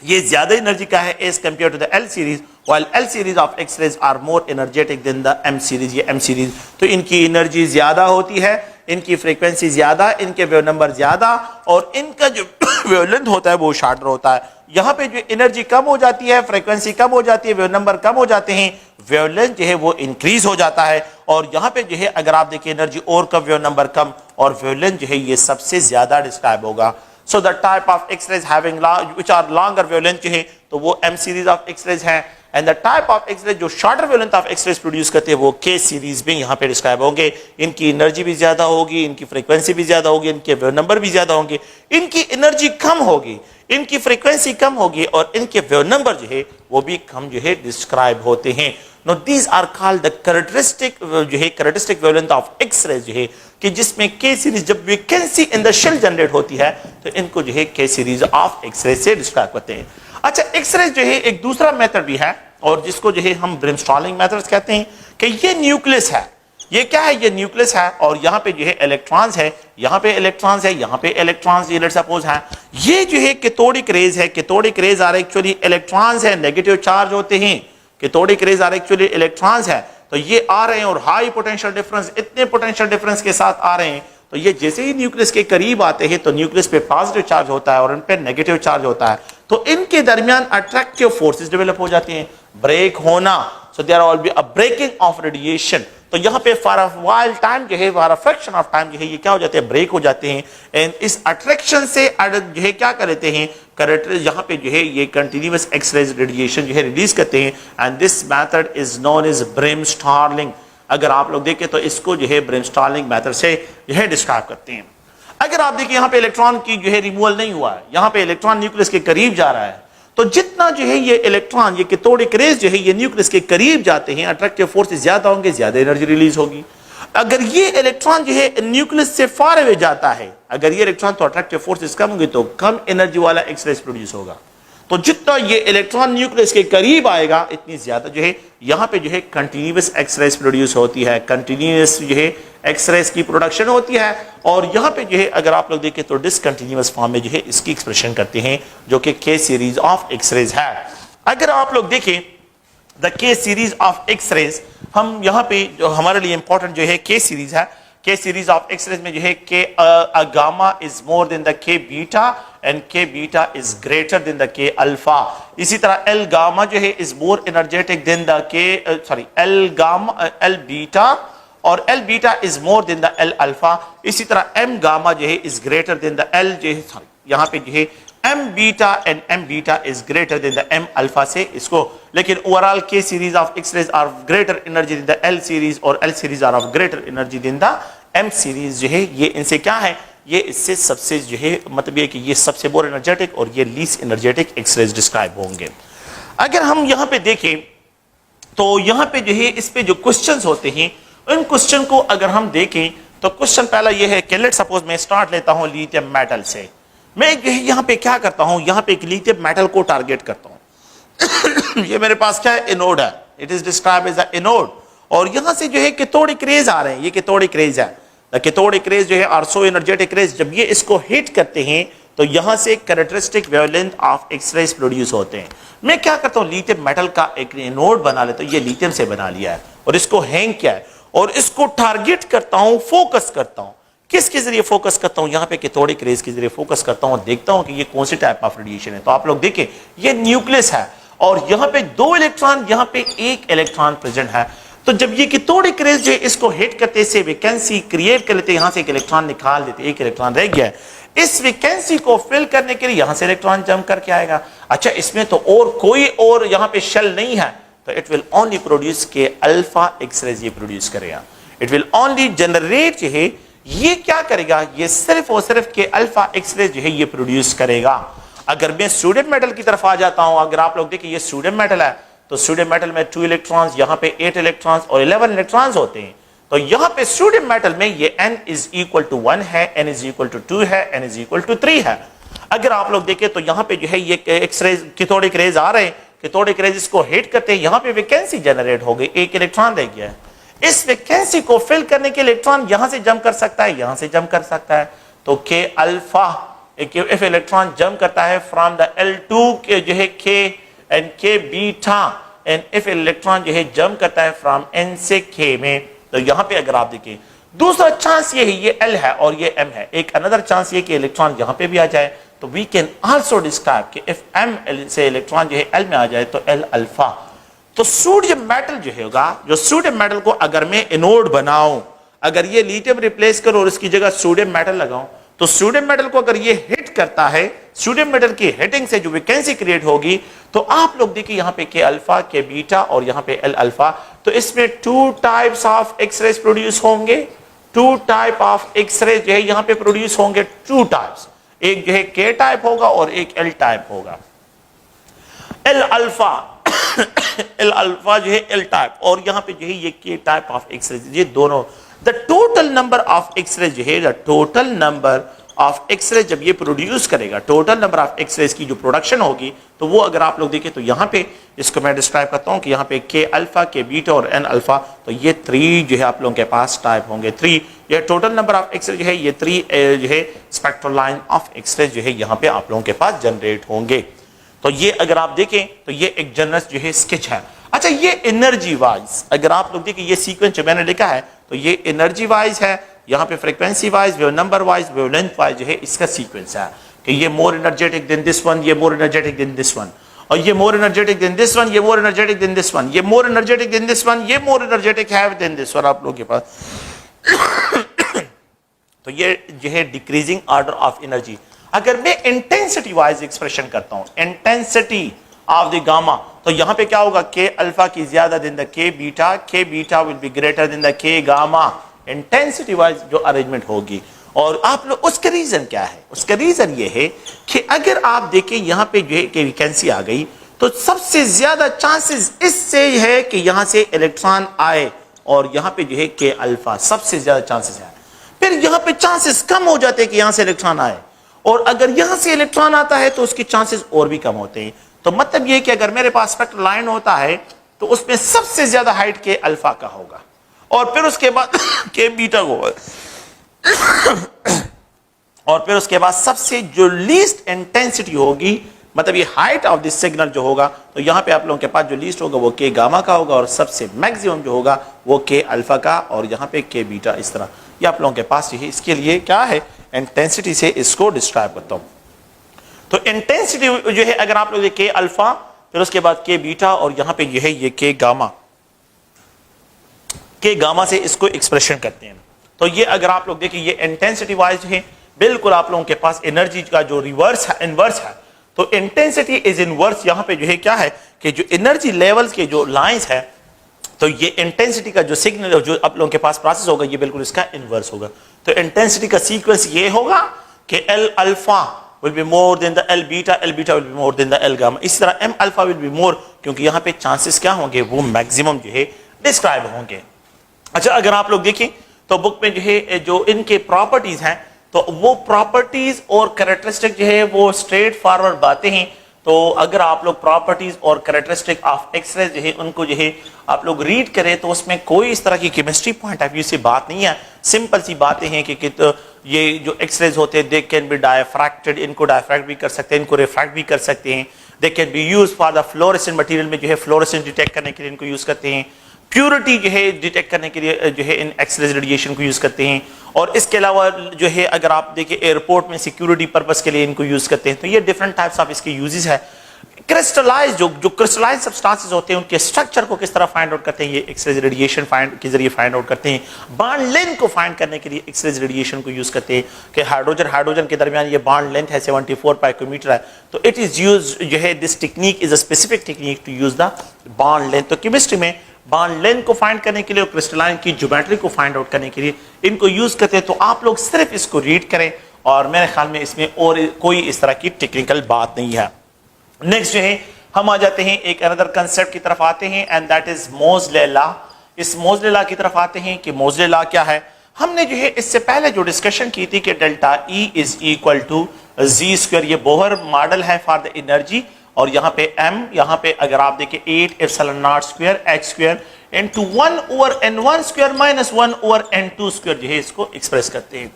ये ज्यादा एनर्जी का है as compare to the L series, while L series of X rays are more energetic than the M series. ये M सीरीज तो इनकी एनर्जी ज्यादा होती है, इनकी फ्रीक्वेंसी ज्यादा, इनके वेव नंबर ज्यादा, और इनका जो वेवलेंथ होता है वो शॉर्टर होता है। यहाँ पे जो एनर्जी कम हो जाती है, फ्रीक्वेंसी कम हो जाती है, वेव नंबर कम हो जाते हैं, वेवलेंथ जो है वो इंक्रीज हो जाता है। और यहाँ पे जो है अगर आप देखिए एनर्जी और कम, वेव नंबर कम, और वेवलेंथ जो है ये सबसे ज्यादा डिस्क्राइब होगा। So the type of X-rays having which are longer wavelength जो है तो वो M series of X-rays है, and the type of X-rays जो shorter wavelength of X-rays produce करते हैं वो K series में यहाँ पे डिस्क्राइब होंगे। इनकी एनर्जी भी ज्यादा होगी, इनकी फ्रीक्वेंसी भी ज्यादा होगी, इनके वेव नंबर भी ज्यादा होंगे, इनकी एनर्जी कम होगी, इनकी फ्रीक्वेंसी कम होगी, और इनके वेव नंबर जो है वो भी कम जो है डिस्क्राइब होते हैं। Now these are called the characteristic जो है characteristic wavelength of X-rays जो है कि जिसमें K सीरीज जब vacancy in the shell generate होती है तो इनको जो है K सीरीज ऑफ X-ray से डिस्क्राइब करते हैं। अच्छा, X-rays जो है एक दूसरा मेथड भी है, और जिसको जो है हम ब्रिमस्टॉलिंग मेथड्स कहते हैं कि ये न्यूक्लियस है। ये क्या है, ये न्यूक्लियस है, और यहाँ पे जो है इलेक्ट्रॉन्स है, यहाँ पे इलेक्ट्रॉन्स है, यहाँ पे इलेक्ट्रॉन्स ये लेट्स सपोज है। ये जो है कैथोडिक रेज है, cathodic rays are actually electrons है, नेगेटिव चार्ज होते हैं, cathodic rays are actually electrons है। तो ये आ रहे हैं और हाई पोटेंशियल डिफरेंस, इतने पोटेंशियल डिफरेंस के साथ आ रहे हैं, तो ये जैसे ही न्यूक्लियस के करीब आते हैं तो न्यूक्लियस पे पॉजिटिव चार्ज होता है और इन पे नेगेटिव चार्ज होता है, तो इनके दरमियान अट्रैक्टिव फोर्सेस डेवलप हो जाती हैं, ब्रेक होना। So there will be a breaking of radiation. तो यहाँ पे फॉर अ व्हाइल टाइम जो है, for a fraction of time जो है, ये क्या हो जाते हैं, ब्रेक हो जाते हैं। एंड इस अट्रैक्शन से जो है क्या कर लेते हैं, यहाँ पे जो है ये कंटिन्यूअस एक्स-रेज रेडिएशन जो है रिलीज करते हैं, and this method is known as bremsstrahlung. अगर आप लोग देखें तो इसको जो है ब्रिमस्टॉलिंग मेथड से जो है डिस्क्राइब करते हैं। अगर आप देखिए यहाँ पे इलेक्ट्रॉन की जो है रिमूवल नहीं हुआ है, यहाँ पे इलेक्ट्रॉन न्यूक्लियस के करीब जा रहा है, तो जितना जो है ये इलेक्ट्रॉन, ये कैथोडिक रेज जो है ये न्यूक्लियस के करीब जाते हैं, अट्रैक्टिव फोर्सेस ज्यादा होंगे, ज्यादा एनर्जी रिलीज होगी। अगर ये इलेक्ट्रॉन जो है न्यूक्लियस से फार अवे जाता है, अगर ये इलेक्ट्रॉन तो अट्रैक्टिव फोर्सेस कम होंगे तो कम एनर्जी वाला एक्स-रेज प्रोड्यूस होगा। तो जितना ये इलेक्ट्रॉन न्यूक्लियस के करीब आएगा इतनी ज्यादा जो है यहाँ पे जो है कंटिन्यूअस एक्स-रेज प्रोड्यूस होती है, कंटिन्यूअस जो है एक्स-रेज की प्रोडक्शन होती है। और यहाँ पे जो है अगर आप लोग देखें तो डिसकंटिन्यूअस फॉर्म में जो है इसकी एक्सप्रेशन करते हैं जो कि K सीरीज ऑफ एक्स-रेज है। अगर आप लोग देखें the K series of X-rays, हम यहाँ पे जो हमारे लिए इंपॉर्टेंट जो है K सीरीज है, K सीरीज ऑफ एक्स-रेज में जो है K gamma is more than the K beta and K beta is greater than the K alpha. इसी तरह L गामा जो है is more energetic than the L gamma L beta, और L beta is more than the L alpha. इसी तरह M gamma जो है is greater than the L जो है यहाँ पे जो है M beta and M beta is greater than the M alpha से इसको। लेकिन overall K series of X-rays are greater energy than the L series, और L series are of greater energy than the M series जो है ये इनसे क्या है, ये इससे सबसे जो है मतलब ये कि ये सबसे मोर एनर्जेटिक और ये लीस्ट एनर्जेटिक एक्स-रेज डिस्क्राइब होंगे। अगर हम यहाँ पे देखें तो यहाँ पे जो है इस पे जो क्वेश्चंस होते हैं, उन क्वेश्चन को अगर हम देखें तो क्वेश्चन पहला ये है कि लेट्स सपोज मैं स्टार्ट लेता हूँ लिथियम मेटल से। मैं यहाँ पे क्या करता हूँ, यहाँ पे एक लिथियम मेटल को टारगेट करता हूँ। ये मेरे पास क्या है, एनोड है, it is describe as a anode, और यहाँ से जो है कैथोडिक रेज आ रहे हैं, ये कैथोडिक रेज है। कैथोडिक रेज जो है आर सो एनर्जेटिक रेज, जब ये इसको हिट करते हैं तो यहाँ से characteristic wavelength of X-rays produce होते हैं। मैं क्या करता हूँ, लिथियम मेटल का एक एनोड बना लेता हूँ, ये लिथियम से बना लिया है, और इसको हैंग किया है, और इसको टारगेट करता हूँ, फोकस करता हूँ। किसके जरिए फोकस करता हूँ, यहाँ पे कैथोडिक रेज के जरिए फोकस करता हूँ, देखता हूँ कि ये कौन सी टाइप ऑफ रेडिएशन है। तो आप लोग देखें ये न्यूक्लियस है, और यहाँ पे 2 इलेक्ट्रॉन, यहाँ पे 1 इलेक्ट्रॉन प्रेजेंट है। तो जब ये कैथोडिक रेज जो इसको हिट करते से वैकेंसी क्रिएट कर लेते, यहाँ से एक इलेक्ट्रॉन निकाल देते, 1 इलेक्ट्रॉन रह गया है। इस वैकेंसी को फिल करने के लिए यहाँ से इलेक्ट्रॉन जंप करके आएगा। अच्छा, इसमें तो और कोई और यहाँ पे शेल नहीं है, तो इट विल ओनली प्रोड्यूस के अल्फा एक्स-रेज ये प्रोड्यूस करेगा। इट विल ओनली जनरेट जो है ये क्या करेगा, ये सिर्फ और सिर्फ के अल्फा एक्स-रेज जो है ये प्रोड्यूस करेगा। अगर मैं सोडियम मेटल की तरफ आ जाता हूं, अगर आप लोग देखिए ये सोडियम मेटल है, तो सोडियम मेटल में 2 इलेक्ट्रॉन्स, यहां पे 8 इलेक्ट्रॉन्स और 11 इलेक्ट्रॉन्स होते हैं। तो यहां पे सोडियम मेटल में ये n इज इक्वल टू 1 है, n इज इक्वल टू 2 है, n इज इक्वल टू 3 है। अगर आप लोग देखें तो यहां पे जो है ये एक्सरे कैथोडिक रेज आ रहे हैं, कैथोडिक रेज इसको हिट करते हैं, यहां पे वैकेंसी जनरेट हो गई, एक इलेक्ट्रॉन रह गया है। इस वैकेंसी को फिल करने के लिए इलेक्ट्रॉन यहां से जंप कर सकता है, यहां से जंप कर सकता है। तो के अल्फा इफ इलेक्ट्रॉन जंप करता है फ्रॉम द L2 के जो है के एंड के बीटा, एंड इफ इलेक्ट्रॉन जो है जंप करता है फ्रॉम N से K में, तो यहां पे अगर आप देखें दूसरा चांस ये है, ये L है और ये M है। एक अनदर चांस ये कि इलेक्ट्रॉन यहां पे भी आ जाए, तो वी कैन आल्सो डिस्क्राइब कि इफ M से इलेक्ट्रॉन जो है L में आ जाए तो L अल्फा। तो सोडियम मेटल जो होगा, जो सोडियम मेटल को अगर मैं एनोड बनाऊं, अगर ये लिथियम रिप्लेस करो और इसकी जगह सोडियम मेटल लगाऊं, तो सोडियम मेटल को अगर ये हिट करता है, सोडियम मेटल की हिटिंग से जो वैकेंसी क्रिएट होगी, तो आप लोग देखिए यहां पे के अल्फा, के बीटा और यहां पे एल अल्फा, तो इसमें 2 टाइप्स ऑफ एक्सरेज प्रोड्यूस होंगे। 2 टाइप ऑफ एक्सरेज जो है यहां पे प्रोड्यूस होंगे, 2 टाइप्स, एक जो है के टाइप होगा और एक एल टाइप होगा। एल अल्फा एल अल्फा जो है एल टाइप, और यहां पे जो है ये के टाइप ऑफ एक्सरेज, ये दोनों the total number of X-rays जो है, the total number of X-rays जब ये प्रोड्यूस करेगा, टोटल नंबर ऑफ एक्सरेज की जो प्रोडक्शन होगी, तो वो अगर आप लोग देखें तो यहां पे इसको मैं डिस्क्राइब करता हूं कि यहां पे के अल्फा, के बीटा और एन अल्फा, तो ये 3 जो है आप लोगों के पास टाइप होंगे। 3 ये टोटल नंबर ऑफ एक्सरेज जो है, ये 3 जो है स्पेक्ट्रल लाइन ऑफ एक्सरेज जो है यहां पे आप लोगों के पास जनरेट होंगे। तो ये अगर आप देखें तो ये एक जनरल जो है स्केच है। अच्छा, ये एनर्जी वाइज अगर आप लोग देखें, ये सीक्वेंस जो मैंने लिखा है, तो ये एनर्जी वाइज है, यहाँ पे frequency wise, wave number wise, wavelength wise जो है इसका सीक्वेंस है कि ये more energetic than this one, ये more energetic than this one, और ये more energetic than this one, ये more energetic than this one, ये more energetic than this one, ये मोर एनर्जेटिक है देन दिस वन आप लोगों के पास। तो ये जो है डिक्रीजिंग ऑर्डर ऑफ एनर्जी। अगर मैं इंटेंसिटी वाइज एक्सप्रेशन करता हूं, इंटेंसिटी ऑफ द गामा, तो यहां पे क्या होगा, के अल्फा की ज्यादा देन द के beta will be greater than the के गामा, इंटेंसिटी वाइज जो अरेंजमेंट होगी। और आप लोग उसका रीजन क्या है, उसका रीजन ये है कि अगर आप देखें यहां पे जो है कि वैकेंसी आ गई, तो सबसे ज्यादा चांसेस इससे है कि यहां से इलेक्ट्रॉन आए, और यहां पे जो है के अल्फा सबसे ज्यादा चांसेस है। फिर यहां पे चांसेस कम हो जाते हैं कि यहां से इलेक्ट्रॉन आए, और अगर यहां से इलेक्ट्रॉन आता है तो उसके चांसेस और भी कम होते हैं। तो मतलब यह कि अगर मेरे पास स्पेक्ट्रल लाइन होता है तो उसमें सबसे ज्यादा हाइट के अल्फा का होगा, और फिर उसके बाद के बीटा को, और फिर उसके बाद सबसे जो लीस्ट इंटेंसिटी होगी, मतलब ये हाइट ऑफ दिस सिग्नल जो होगा, तो यहां पे आप लोगों के पास जो लीस्ट होगा वो के गामा का होगा, और सबसे मैक्सिमम जो होगा वो के अल्फा का, और यहां पे के बीटा। इस तरह ये आप लोगों के पास है। इसके लिए क्या है, इंटेंसिटी से इसको डिस्क्राइब करता हूं। तो इंटेंसिटी जो है अगर आप लोग के अल्फा, फिर उसके बाद के बीटा, और यहां पे जो है ये के गामा से इसको एक्सप्रेशन करते हैं। तो ये अगर आप लोग देखिए ये इंटेंसिटी वाइज है, बिल्कुल आप लोगों के पास एनर्जी का जो रिवर्स है, इनवर्स है। तो इंटेंसिटी इज इनवर्स, यहां पे जो है क्या है कि जो एनर्जी लेवल्स के जो लाइंस है, तो ये इंटेंसिटी का जो सिग्नल जो आप लोगों के पास प्रोसेस होगा, ये बिल्कुल इसका इनवर्स होगा। तो इंटेंसिटी का सीक्वेंस ये होगा कि L alpha will be more than the L beta will be more than the L gamma। इस तरह M alpha will be more, क्योंकि यहाँ पे चांसेस क्या होंगे, वो मैक्सिमम जो है डिस्क्राइब होंगे। अच्छा, अगर आप लोग देखें तो बुक में जो है जो इनके प्रॉपर्टीज हैं, तो वो प्रॉपर्टीज और कैरेक्टरिस्टिक जो है वो स्ट्रेट फॉरवर्ड बातें हैं। तो अगर आप लोग प्रॉपर्टीज और कैरेक्टरिस्टिक ऑफ एक्सरेज जो है उनको जो है आप लोग रीड करें, तो उसमें कोई इस तरह की केमिस्ट्री पॉइंट ऑफ व्यू से बात नहीं है। सिंपल सी बातें हैं कि तो ये जो एक्सरेज होते हैं, दे कैन बी डायफ्रैक्टेड, इनको डायफ्रैक्ट भी कर सकते हैं, इनको रिफ्रैक्ट भी कर सकते हैं। They can be use for the fluorescent material में जो है फ्लोरेसेंस डिटेक्ट करने के लिए इनको यूज करते हैं। प्योरिटी जो है डिटेक्ट करने के लिए जो है इन एक्सरेज रेडिएशन को यूज करते हैं। और इसके अलावा जो है अगर आप देखिए एयरपोर्ट में सिक्योरिटी पर्पस के लिए इनको यूज करते हैं। तो ये डिफरेंट टाइप्स ऑफ इसके यूजेस है। क्रिस्टलाइज जो क्रिस्टलाइज सब्सटेंसेस होते हैं उनके स्ट्रक्चर को किस तरह फाइंड आउट करते हैं, ये एक्सरेज रेडिएशन फाइंड के जरिए फाइंड आउट करते हैं। बॉन्ड लेंथ को फाइंड करने के लिए एक्सरेज रेडिएशन को यूज करते हैं कि हाइड्रोजन के दरमियान ये बॉन्ड लेंथ है 74 पाइकोमीटर है, तो इट इज यूज जो है this technique is a specific technique to use the bond length. तो केमिस्ट्री में बॉन्ड लेंथ को फाइंड करने के लिए और क्रिस्टलाइन की ज्योमेट्री को फाइंड आउट करने के लिए इनको यूज करते हैं। तो आप लोग सिर्फ इसको रीड करें और मेरे ख्याल में इसमें और कोई इस तरह की टेक्निकल बात नहीं है। नेक्स्ट जो है हम आ जाते हैं एक अनदर कंसेप्ट की तरफ आते हैं, एंड दैट इज मोज़ले लॉ। इस मोज़ले लॉ की तरफ आते हैं कि मोज़ले लॉ क्या है। हमने जो है इससे पहले जो डिस्कशन की थी कि delta E is equal to Z square, ये बोहर मॉडल है फॉर द एनर्जी, और यहाँ पे m, यहाँ पे अगर आप देखें 8 epsilon not square h square into 1 over n1 square minus 1 over n2 square जो है इसको एक्सप्रेस करते हैं।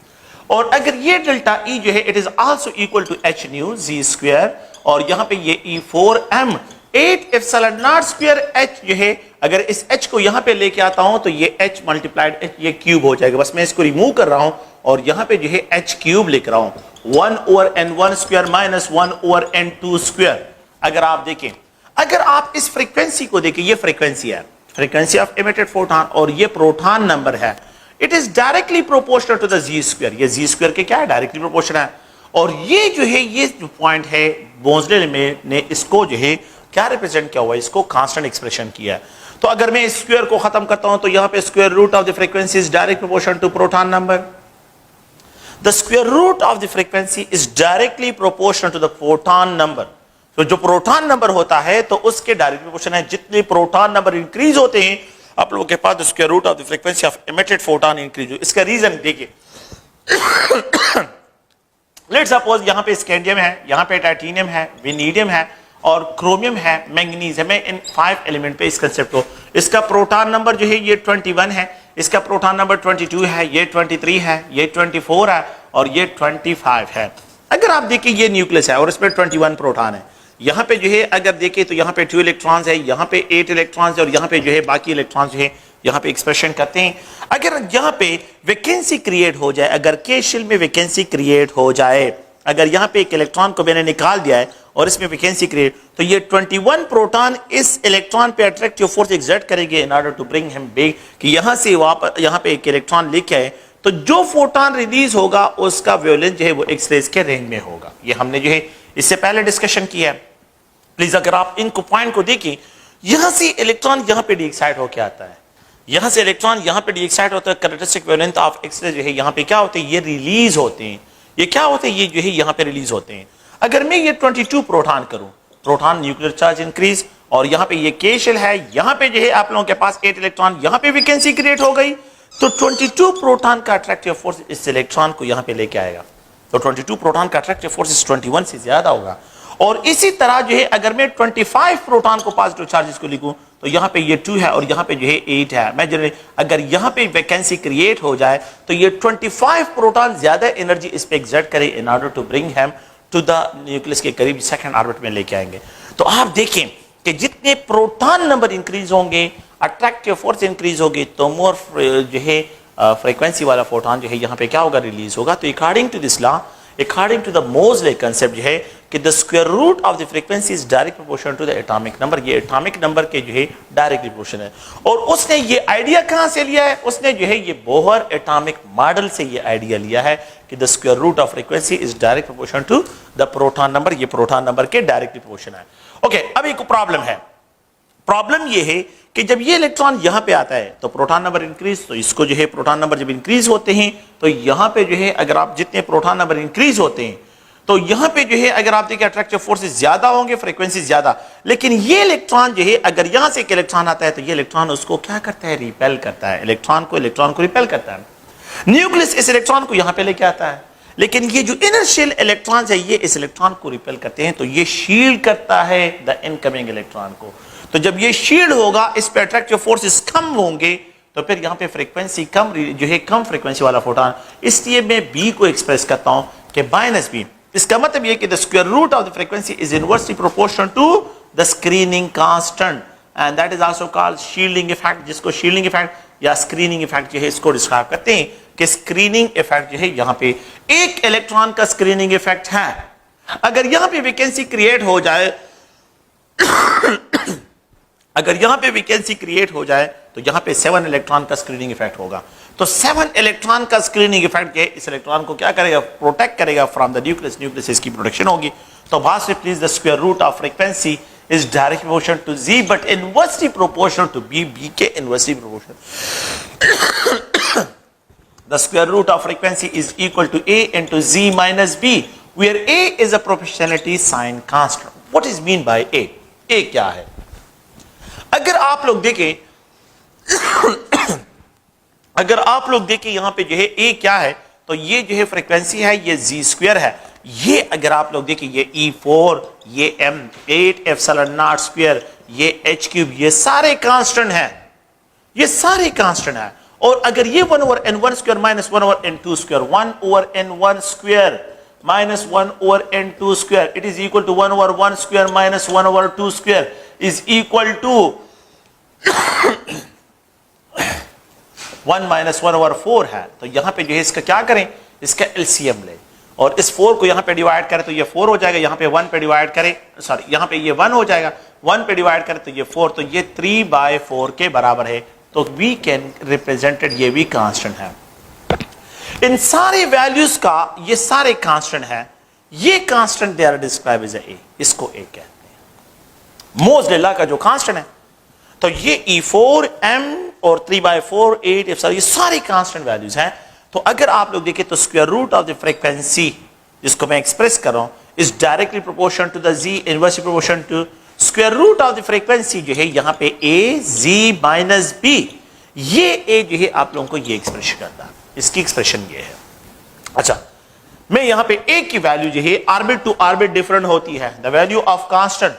और अगर ये डेल्टा E जो है it is also equal to h nu Z square, और यहाँ पे ये E4m 8 epsilon not square h जो है, अगर इस h को यहाँ पे लेके आता हूं तो ये h मल्टीप्लाइड h ये क्यूब हो जाएगा। बस मैं इसको रिमूव कर रहा हूं और यहाँ पे जो है h क्यूब लिख रहा हूं 1 over n1 square minus 1 over n2 square. अगर आप देखें, अगर आप इस फ्रीक्वेंसी को देखें, ये फ्रीक्वेंसी है, फ्रीक्वेंसी ऑफ इमिटेड फोटोन, और ये प्रोटॉन नंबर है, it is directly proportional to the Z square. ये जी स्क्वायर के क्या है, डायरेक्टली प्रोपोर्शनल है। और ये जो है ये जो पॉइंट है मोज़ले में ने इसको जो है क्या रिप्रेजेंट किया हुआ है, इसको कांस्टेंट एक्सप्रेशन किया है। तो अगर मैं इस स्क्वायर को खत्म करता हूं तो यहां पे square root of the frequency is direct proportional to proton number. The square root of the frequency is directly proportional to the proton number. तो जो प्रोटॉन नंबर होता है तो उसके डायरेक्ट प्रोपोर्शन है, जितने प्रोटॉन नंबर इंक्रीज होते हैं आप लोगों के पास square root of the frequency of emitted photon increase हो। इसका रीजन देखिए, लेट्स सपोज यहां पे स्कैंडियम है, यहां पे टाइटेनियम है, वेनेडियम है और क्रोमियम है, मैंगनीज है। मैं इन 5 एलिमेंट पे इस कंसेप्ट को, इसका प्रोटॉन नंबर जो है ये 21 है, इसका प्रोटॉन नंबर 22 है, ये 23 है, ये 24 है और ये 25 है। अगर आप देखिए ये न्यूक्लियस है और इसमें 21 प्रोटॉन है। यहाँ पे जो है अगर देखें तो यहाँ पे 2 इलेक्ट्रॉन्स है, यहाँ पे 8 इलेक्ट्रॉन्स है और यहाँ पे जो है बाकी इलेक्ट्रॉन्स जो है यहाँ पे एक्सप्रेशन करते हैं। अगर यहाँ पे वैकेंसी क्रिएट हो जाए, अगर के शेल में वैकेंसी क्रिएट हो जाए, अगर यहाँ पे एक इलेक्ट्रॉन को मैंने निकाल दिया है और इसमें वैकेंसी क्रिएट, तो ये 21 प्रोटॉन इस इलेक्ट्रॉन पे अट्रैक्टिव फोर्स एक्सर्ट करेंगे in order to bring him back, कि यहाँ से वापस यहाँ पे एक इलेक्ट्रॉन लेके आए तो जो फोटोन रिलीज होगा उसका वैल्यूलेंस जो है वो एक्स रेज के रेंज में होगा। ये हमने जो है इससे पहले डिस्कशन किया है। प्लीज अगर आप इनको पॉइंट को देखें, यहां से इलेक्ट्रॉन यहां पे डीएक्साइट होकर आता है, यहां से इलेक्ट्रॉन यहां पे डीएक्साइट होता है, कैरेक्टरिस्टिक वैलेंस ऑफ एक्स-रे जो है यहां पे क्या होते हैं, ये रिलीज होते हैं। ये क्या होते हैं, ये जो है यहां पे रिलीज होते हैं। अगर मैं ये 22 प्रोटॉन करूं, प्रोटॉन न्यूक्लियर चार्ज इंक्रीज, और यहां पे ये के शेल है, यहां पे जो है आप लोगों के पास 8 इलेक्ट्रॉन, यहां पे वैकेंसी क्रिएट हो गई, तो 22 प्रोटॉन का अट्रैक्टिव फोर्स इस इलेक्ट्रॉन को यहां पे लेके आएगा। तो 22 प्रोटॉन का अट्रैक्टिव फोर्स इस 21 से ज्यादा होगा। और इसी तरह जो है अगर मैं 25 प्रोटॉन को पॉजिटिव चार्जेस को लिखूं तो यहां पे ये 2 है और यहां पे जो है 8 है। मैं जनरली अगर यहां पे वैकेंसी क्रिएट हो जाए तो ये 25 प्रोटॉन ज्यादा एनर्जी इस पे एक्सर्ट करे in order to bring him to the nucleus के करीब सेकंड ऑर्बिट में लेके आएंगे। तो आप देखें कि जितने प्रोटॉन नंबर इंक्रीज होंगे, अट्रैक्टिव फोर्स इंक्रीज होगी, तो मोर जो है फ्रीक्वेंसी वाला फोटोन जो है यहाँ पे क्या होगा, रिलीज होगा। तो according to this law, according to the Moseley concept जो है कि the square root of the frequency is direct proportional to the atomic number. ये एटॉमिक नंबर के जो है डायरेक्टली प्रोपोर्शनल है। और उसने ये आइडिया कहां से लिया है, उसने जो है ये बोहर एटॉमिक मॉडल से ये आइडिया लिया है कि the square root of frequency is direct proportional to the proton number. ये प्रोटॉन नंबर के डायरेक्टली प्रोपोर्शनल है। ओके, अब एक प्रॉब्लम है। प्रॉब्लम ये है कि जब ये इलेक्ट्रॉन यहां पे आता है तो प्रोटॉन नंबर इंक्रीज, तो इसको जो है प्रोटॉन नंबर जब इंक्रीज होते हैं तो यहां पे जो है अगर आप जितने प्रोटॉन नंबर इंक्रीज होते हैं तो यहां पे जो है अगर आप देखिए अट्रैक्टिव फोर्सेस ज्यादा होंगे, फ्रीक्वेंसी ज्यादा। लेकिन ये इलेक्ट्रॉन जो है अगर यहां से एक इलेक्ट्रॉन आता है तो ये इलेक्ट्रॉन उसको क्या करता है, रिपेल करता है। इलेक्ट्रॉन को रिपेल करता है। न्यूक्लियस इस इलेक्ट्रॉन को यहां पे लेके आता है, लेकिन ये जो इनर शेल इलेक्ट्रॉन है ये इस इलेक्ट्रॉन को रिपेल करते हैं, तो ये शील्ड करता है द इनकमिंग इलेक्ट्रॉन को। तो जब ये शील्ड होगा, इस पे अट्रैक्टिव फोर्सेस कम होंगे, तो फिर यहां पे फ्रीक्वेंसी कम जो है कम फ्रीक्वेंसी वाला फोटोन, इसलिए मैं बी को एक्सप्रेस करता हूं कि माइनस बी। इसका मतलब ये कि the square root of the frequency is inversely proportional to the screening constant, and that is also called shielding effect, जिसको शील्डिंग इफेक्ट या स्क्रीनिंग इफेक्ट जो है इसको डिस्क्राइब करते हैं कि स्क्रीनिंग इफेक्ट जो है यहां पे एक इलेक्ट्रॉन का स्क्रीनिंग इफेक्ट है। अगर यहां पे वैकेंसी क्रिएट हो जाए अगर यहां पे वैकेंसी क्रिएट हो जाए तो यहां पे 7 इलेक्ट्रॉन का स्क्रीनिंग इफेक्ट होगा। तो 7 इलेक्ट्रॉन का स्क्रीनिंग इफेक्ट इस इलेक्ट्रॉन को क्या करेगा, प्रोटेक्ट करेगा फ्रॉम द न्यूक्लियस। न्यूक्लियस इसकी प्रोटेक्शन होगी। तो बात please the square root of frequency is direct proportional to Z but inversely proportional to B. B के inversely proportional. the square root of frequency is equal to a into z minus b, where a is a proportionality sign constant. What is mean by a? a क्या है? अगर आप लोग देखें अगर आप लोग देखें यहां पे जो है a क्या है, तो ये जो है फ्रीक्वेंसी है, ये z स्क्वायर है। ये अगर आप लोग देखें ये E4, ये M8 एप्सिलॉन नॉट स्क्वायर, ये h क्यूब, ये सारे कांस्टेंट हैं, ये सारे कांस्टेंट हैं। और अगर ये 1 over n1 square minus 1 over n2 square, 1 over n1 square minus 1 over n2 square, it is equal to 1 over 1 square minus 1 over 2 square is equal to 1 minus 1 over 4 है। तो यहां पे जो है इसका क्या करें, इसका एलसीएम ले और इस 4 को यहां पे डिवाइड करें तो ये 4 हो जाएगा, यहां पे 1 पे डिवाइड करें, सॉरी यहां पे ये 1 हो जाएगा, 1 पे डिवाइड करें तो ये 4, तो ये 3/4 के बराबर है। तो वी कैन रिप्रेजेंटेड, ये भी कांस्टेंट है। इन सारे वैल्यूज का ये सारे कांस्टेंट है, ये constant they are describe as A, इसको ए कहते हैं। मोज़लेला का जो कांस्टेंट है, तो ये E4, M और 3/4, 8 एप्सिलॉन, ये सारे कांस्टेंट वैल्यूज हैं। तो अगर आप लोग देखें तो square root of the frequency जिसको मैं एक्सप्रेस कर रहा हूं is directly proportional to the z, inversely proportional to square root of the frequency जो है यहां पे a z माइनस b, ये a जो है आप लोगों को ये एक्सप्रेशन करता है, इसकी एक्सप्रेशन ये है। अच्छा, मैं यहां पे a की वैल्यू जो है ऑर्बिट टू ऑर्बिट डिफरेंट होती है। The value of constant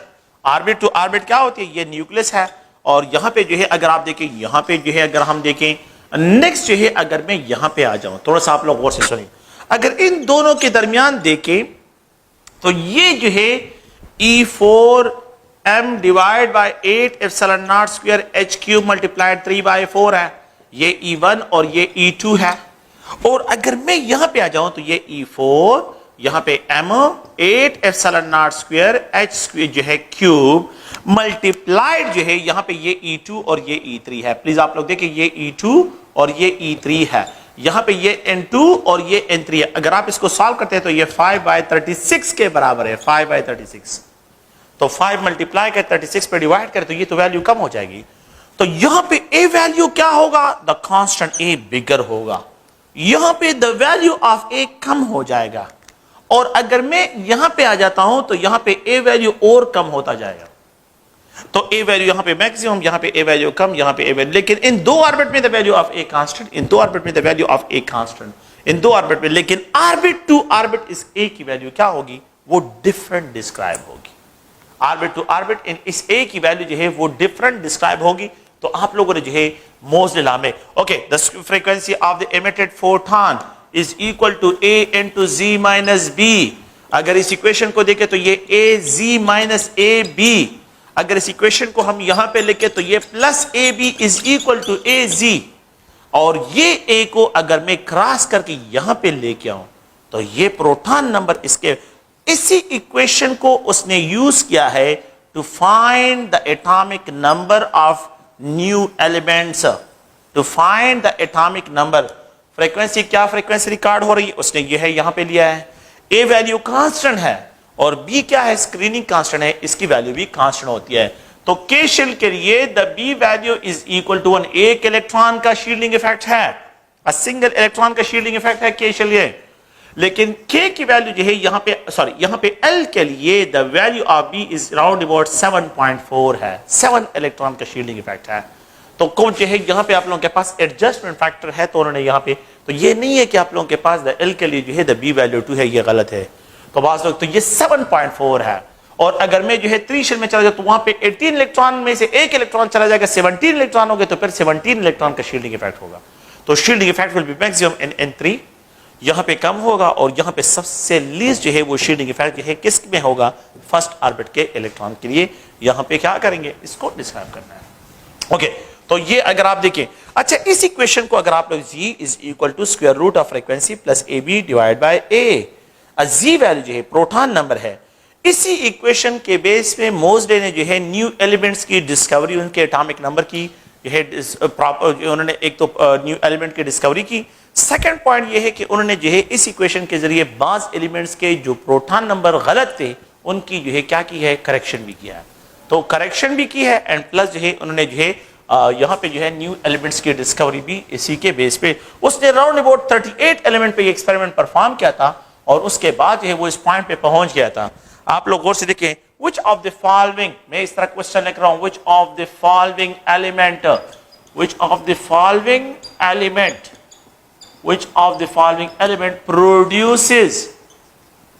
orbit to orbit क्या होती है, ये न्यूक्लियस है। और यहां पे जो है अगर आप देखें, यहां पे जो है अगर हम देखें नेक्स्ट जो है, अगर मैं यहां पे आ जाऊं, थोड़ा सा आप लोग गौर से सुनिए, अगर इन दोनों के दरमियान देखें तो ये जो है E4 M divide by 8 epsilon not square h cube multiplied 3/4 है, ये E1 और ये E2 है। और अगर मैं यहां पे आ जाऊं तो ये E4 यहां पे M 8 epsilon not square h square जो है क्यूब मल्टीप्लाइड जो है यहां पे ये E2 और ये E3 है। प्लीज आप लोग देखिए, ये E2 और ये E3 है, यहां पे ये N2 और ये N3 है। अगर आप इसको सॉल्व करते हैं तो ये 5/36 के बराबर है, 5/36। तो 5 मल्टीप्लाई कर 36 पे डिवाइड करें तो ये तो वैल्यू कम हो जाएगी। तो यहां पे ए वैल्यू क्या होगा, द कांस्टेंट ए बिगर होगा, यहां पे द वैल्यू ऑफ ए कम हो जाएगा। और अगर मैं यहां पे आ जाता हूं तो यहां पे ए वैल्यू और कम होता जाएगा। तो ए वैल्यू यहां पे मैक्सिमम, यहां पे ए वैल्यू कम, यहां पे ए वैल्यू, लेकिन इन दो ऑर्बिट में the value of a constant, इन दो ऑर्बिट में the value of a constant, इन दो ऑर्बिट में, लेकिन ऑर्बिट टू ऑर्बिट इस ए की वैल्यू क्या होगी, वो डिफरेंट डिस्क्राइब होगी। ऑर्बिट टू ऑर्बिट इन इस ए की वैल्यू जो है वो डिफरेंट डिस्क्राइब होगी। तो आप लोगों ने जो है मोज़लेला में, okay, the frequency of the emitted photon is equal to a into z minus b। अगर इस इक्वेशन को देखें तो ये a z minus a b, अगर इस इक्वेशन को हम यहां पे लिखे तो ये plus A B is equal to A G, और ये ए को अगर मैं क्रॉस करके यहां पे लेके आऊं तो ये प्रोटॉन नंबर, इसके इसी इक्वेशन को उसने यूज किया है to find the atomic number of new elements, to find the atomic number. Frequency क्या फ्रीक्वेंसी रिकॉर्ड हो रही है, उसने ये है यहां पे लिया है। ए वैल्यू कांस्टेंट है और बी क्या है, स्क्रीनिंग कांस्टेंट है, इसकी वैल्यू भी कांस्टेंट होती है। तो के शेल के लिए the B value is equal to 1। एक इलेक्ट्रॉन का शील्डिंग इफेक्ट है, अ सिंगल इलेक्ट्रॉन का शील्डिंग इफेक्ट है के शेल ये, लेकिन के की वैल्यू जो है यहां पे, सॉरी यहां पे एल के लिए the value of B is round about 7.4 है, 7 इलेक्ट्रॉन का शील्डिंग इफेक्ट है। तो कौन जो है यहां पे आप लोगों के पास एडजस्टमेंट फैक्टर है, तो उन्होंने यहां पे, तो ये नहीं है कि आप लोगों के पास द एल के लिए जो है द बी वैल्यू 2 है, ये गलत है। तो बात लोग, तो ये 7.4 है। और अगर मैं जो है 3 शेल में चला जाऊं तो वहां पे 18 इलेक्ट्रॉन में से एक इलेक्ट्रॉन चला जाएगा, 17 इलेक्ट्रॉन हो गए, तो फिर 17 इलेक्ट्रॉन का शील्डिंग इफेक्ट होगा। तो shielding effect will be maximum in N3, यहां पे कम होगा, और यहां पे सबसे लीस्ट जो है वो शील्डिंग इफेक्ट जो है किस में होगा, फर्स्ट ऑर्बिट के इलेक्ट्रॉन के लिए। यहां पे क्या करेंगे, इसको डिस्क्राइब करना है। ओके, तो ये अगर आप देखें, अच्छा इस इक्वेशन को अगर आप लोग z इज इक्वल टू square root of frequency plus A B divide by A, z value जो है प्रोटॉन नंबर है, इसी इक्वेशन के बेस पे मोज़ले ने जो है न्यू एलिमेंट्स की डिस्कवरी, उनके एटॉमिक नंबर की जो है उन्होंने एक तो न्यू एलिमेंट की डिस्कवरी की। सेकंड पॉइंट ये है कि उन्होंने जो है इस इक्वेशन के जरिए बाज एलिमेंट्स के जो प्रोटॉन नंबर गलत थे उनकी जो है क्या की है, करेक्शन भी किया है। तो करेक्शन भी की है एंड प्लस जो है उन्होंने जो है यहाँ पे जो है न्यू एलिमेंट्स की डिस्कवरी भी इसी के बेस पे, उसने राउंड अबाउट 38 एलिमेंट पे ये एक्सपेरिमेंट परफॉर्म किया था और उसके बाद जो है वो इस पॉइंट पे पहुंच गया था। आप लोग गौर से देखें, which of the following, मैं इस तरह क्वेश्चन लिख रहा हूं, which of the following element, which of the following element, which of the following element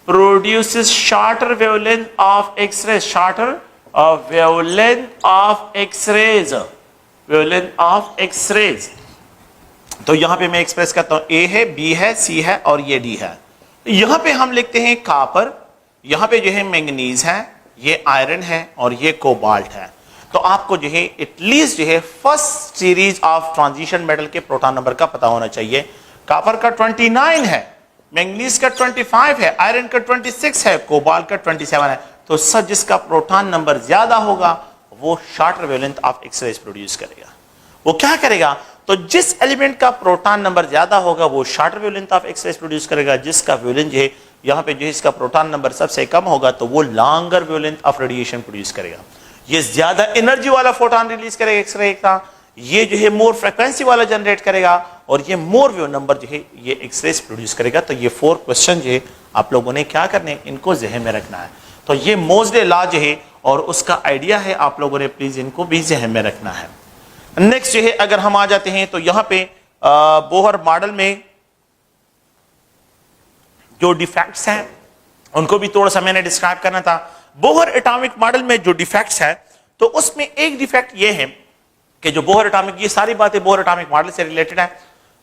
produces shorter wavelength of X-rays, shorter wavelength of X-rays, wavelength of X-rays। तो यहां पे मैं एक्सप्रेस करता हूं, ए है, बी है, सी है और ये डी है। यहां पे हम लिखते हैं कॉपर, यहां पे जो है मैंगनीज है, ये आयरन है और ये कोबाल्ट है। तो आपको जो है एटलीस्ट जो है first series of transition metal के प्रोटॉन नंबर का पता होना चाहिए। कॉपर का 29 है, मैंगनीज का 25 है, आयरन का 26 है, कोबाल्ट का 27 है। तो सर जिसका प्रोटॉन नंबर ज्यादा होगा वो shorter wavelength of X-rays produce करेगा। वो क्या करेगा? तो जिस एलिमेंट का प्रोटॉन नंबर ज्यादा होगा वो shorter wavelength of X-rays produce करेगा। जिसका वेवलेंथ जो है यहाँ पे जो है इसका प्रोटॉन नंबर सबसे कम होगा तो वो longer wavelength of radiation produce करेगा। ये ज्यादा एनर्जी वाला फोटोन रिलीज करेगा एक्सरे का, ये जो है मोर फ्रीक्वेंसी वाला जनरेट करेगा और ये मोर वेव नंबर जो है ये एक्सरेज प्रोड्यूस करेगा। तो ये 4 क्वेश्चन जो है आप लोगों ने क्या करने, इनको जहन में रखना है। तो ये मोज़ले लॉ जो है और उसका आइडिया है, आप लोगों ने प्लीज इनको भी जहन में रखना है। नेक्स्ट जो है अगर हम आ जाते हैं तो यहां पे बोहर मॉडल में जो डिफेक्ट्स हैं उनको भी थोड़ा सा मैंने डिस्क्राइब करना था। बोहर एटॉमिक मॉडल में जो डिफेक्ट्स है तो उसमें एक डिफेक्ट ये है कि जो बोहर एटॉमिक, ये सारी बातें बोहर एटॉमिक मॉडल से रिलेटेड है।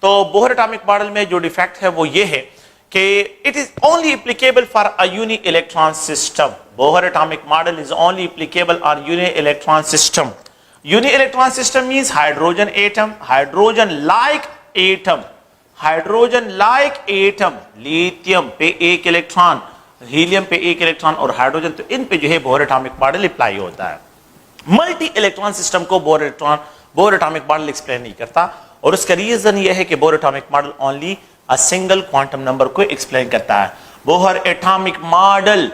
तो बोहर एटॉमिक मॉडल में जो डिफेक्ट है वो ये है कि it is only applicable for a uni electron system. Bohr atomic model is only applicable on uni electron system. Uni electron system means hydrogen atom, hydrogen like atom, hydrogen like atom, lithium पे एक electron, helium पे एक electron और hydrogen, तो इन पे जो है Bohr atomic model apply होता है। मल्टी इलेक्ट्रॉन सिस्टम को बोहर एटॉमिक मॉडल एक्सप्लेन नहीं करता और उसका रीजन यह है कि Bohr atomic model only a single quantum number को एक्सप्लेन करता है। Bohr atomic model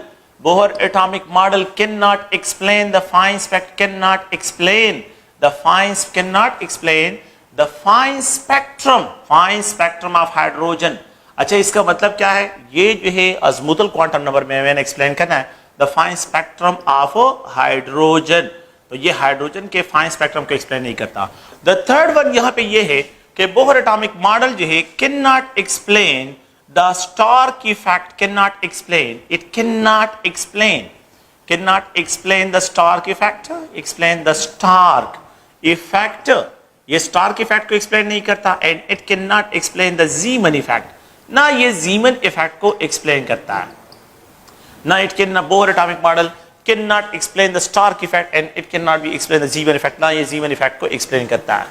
cannot explain the fine spectrum of hydrogen। अच्छा, इसका मतलब क्या है? ये जो है अज़मुतल क्वांटम नंबर में मैंने एक्सप्लेन करना है the fine spectrum of hydrogen. तो ये हाइड्रोजन के फाइन स्पेक्ट्रम को एक्सप्लेन नहीं करता। द थर्ड वन यहां पे ये है कि बोहर एटॉमिक मॉडल जो है cannot explain the Stark effect, cannot explain the Stark effect, explain the Stark effect। ये Stark effect को explain नहीं करता and it cannot explain the Zeeman effect, ना ये Zeeman effect को explain करता है, ना it cannot, Bohr atomic model cannot explain the Stark effect and it cannot be explain the Zeeman effect, ना ये Zeeman effect को explain करता है।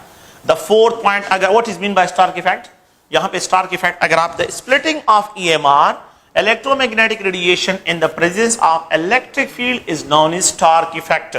The fourth point, अगर what is mean by Stark effect, यहां पे स्टार्क इफेक्ट अगर आप the splitting of EMR electromagnetic radiation in the presence of electric field is known as Stark effect।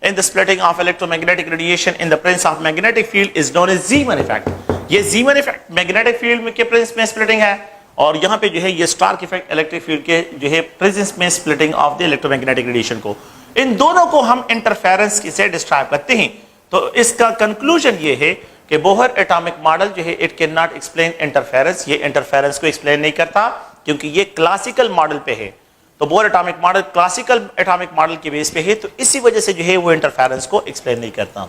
in the splitting of electromagnetic radiation in the presence of magnetic field is known as Zeeman effect। ये Zeeman effect magnetic field में के presence में splitting है और यहां पे जो है ये स्टार्क इफेक्ट इलेक्ट्रिक फील्ड के जो है प्रेजेंस में splitting of the electromagnetic radiation को, इन दोनों को हम इंटरफेरेंस से डिस्क्राइब करते हैं। तो इसका कंक्लूजन ये है कि बोहर एटॉमिक मॉडल जो है it can not explain interference, ये इंटरफेरेंस को एक्सप्लेन नहीं करता क्योंकि ये क्लासिकल मॉडल पे है। तो Bohr atomic model classical atomic model के बेस पे है, तो इसी वजह से जो है वो इंटरफेरेंस को एक्सप्लेन नहीं करता।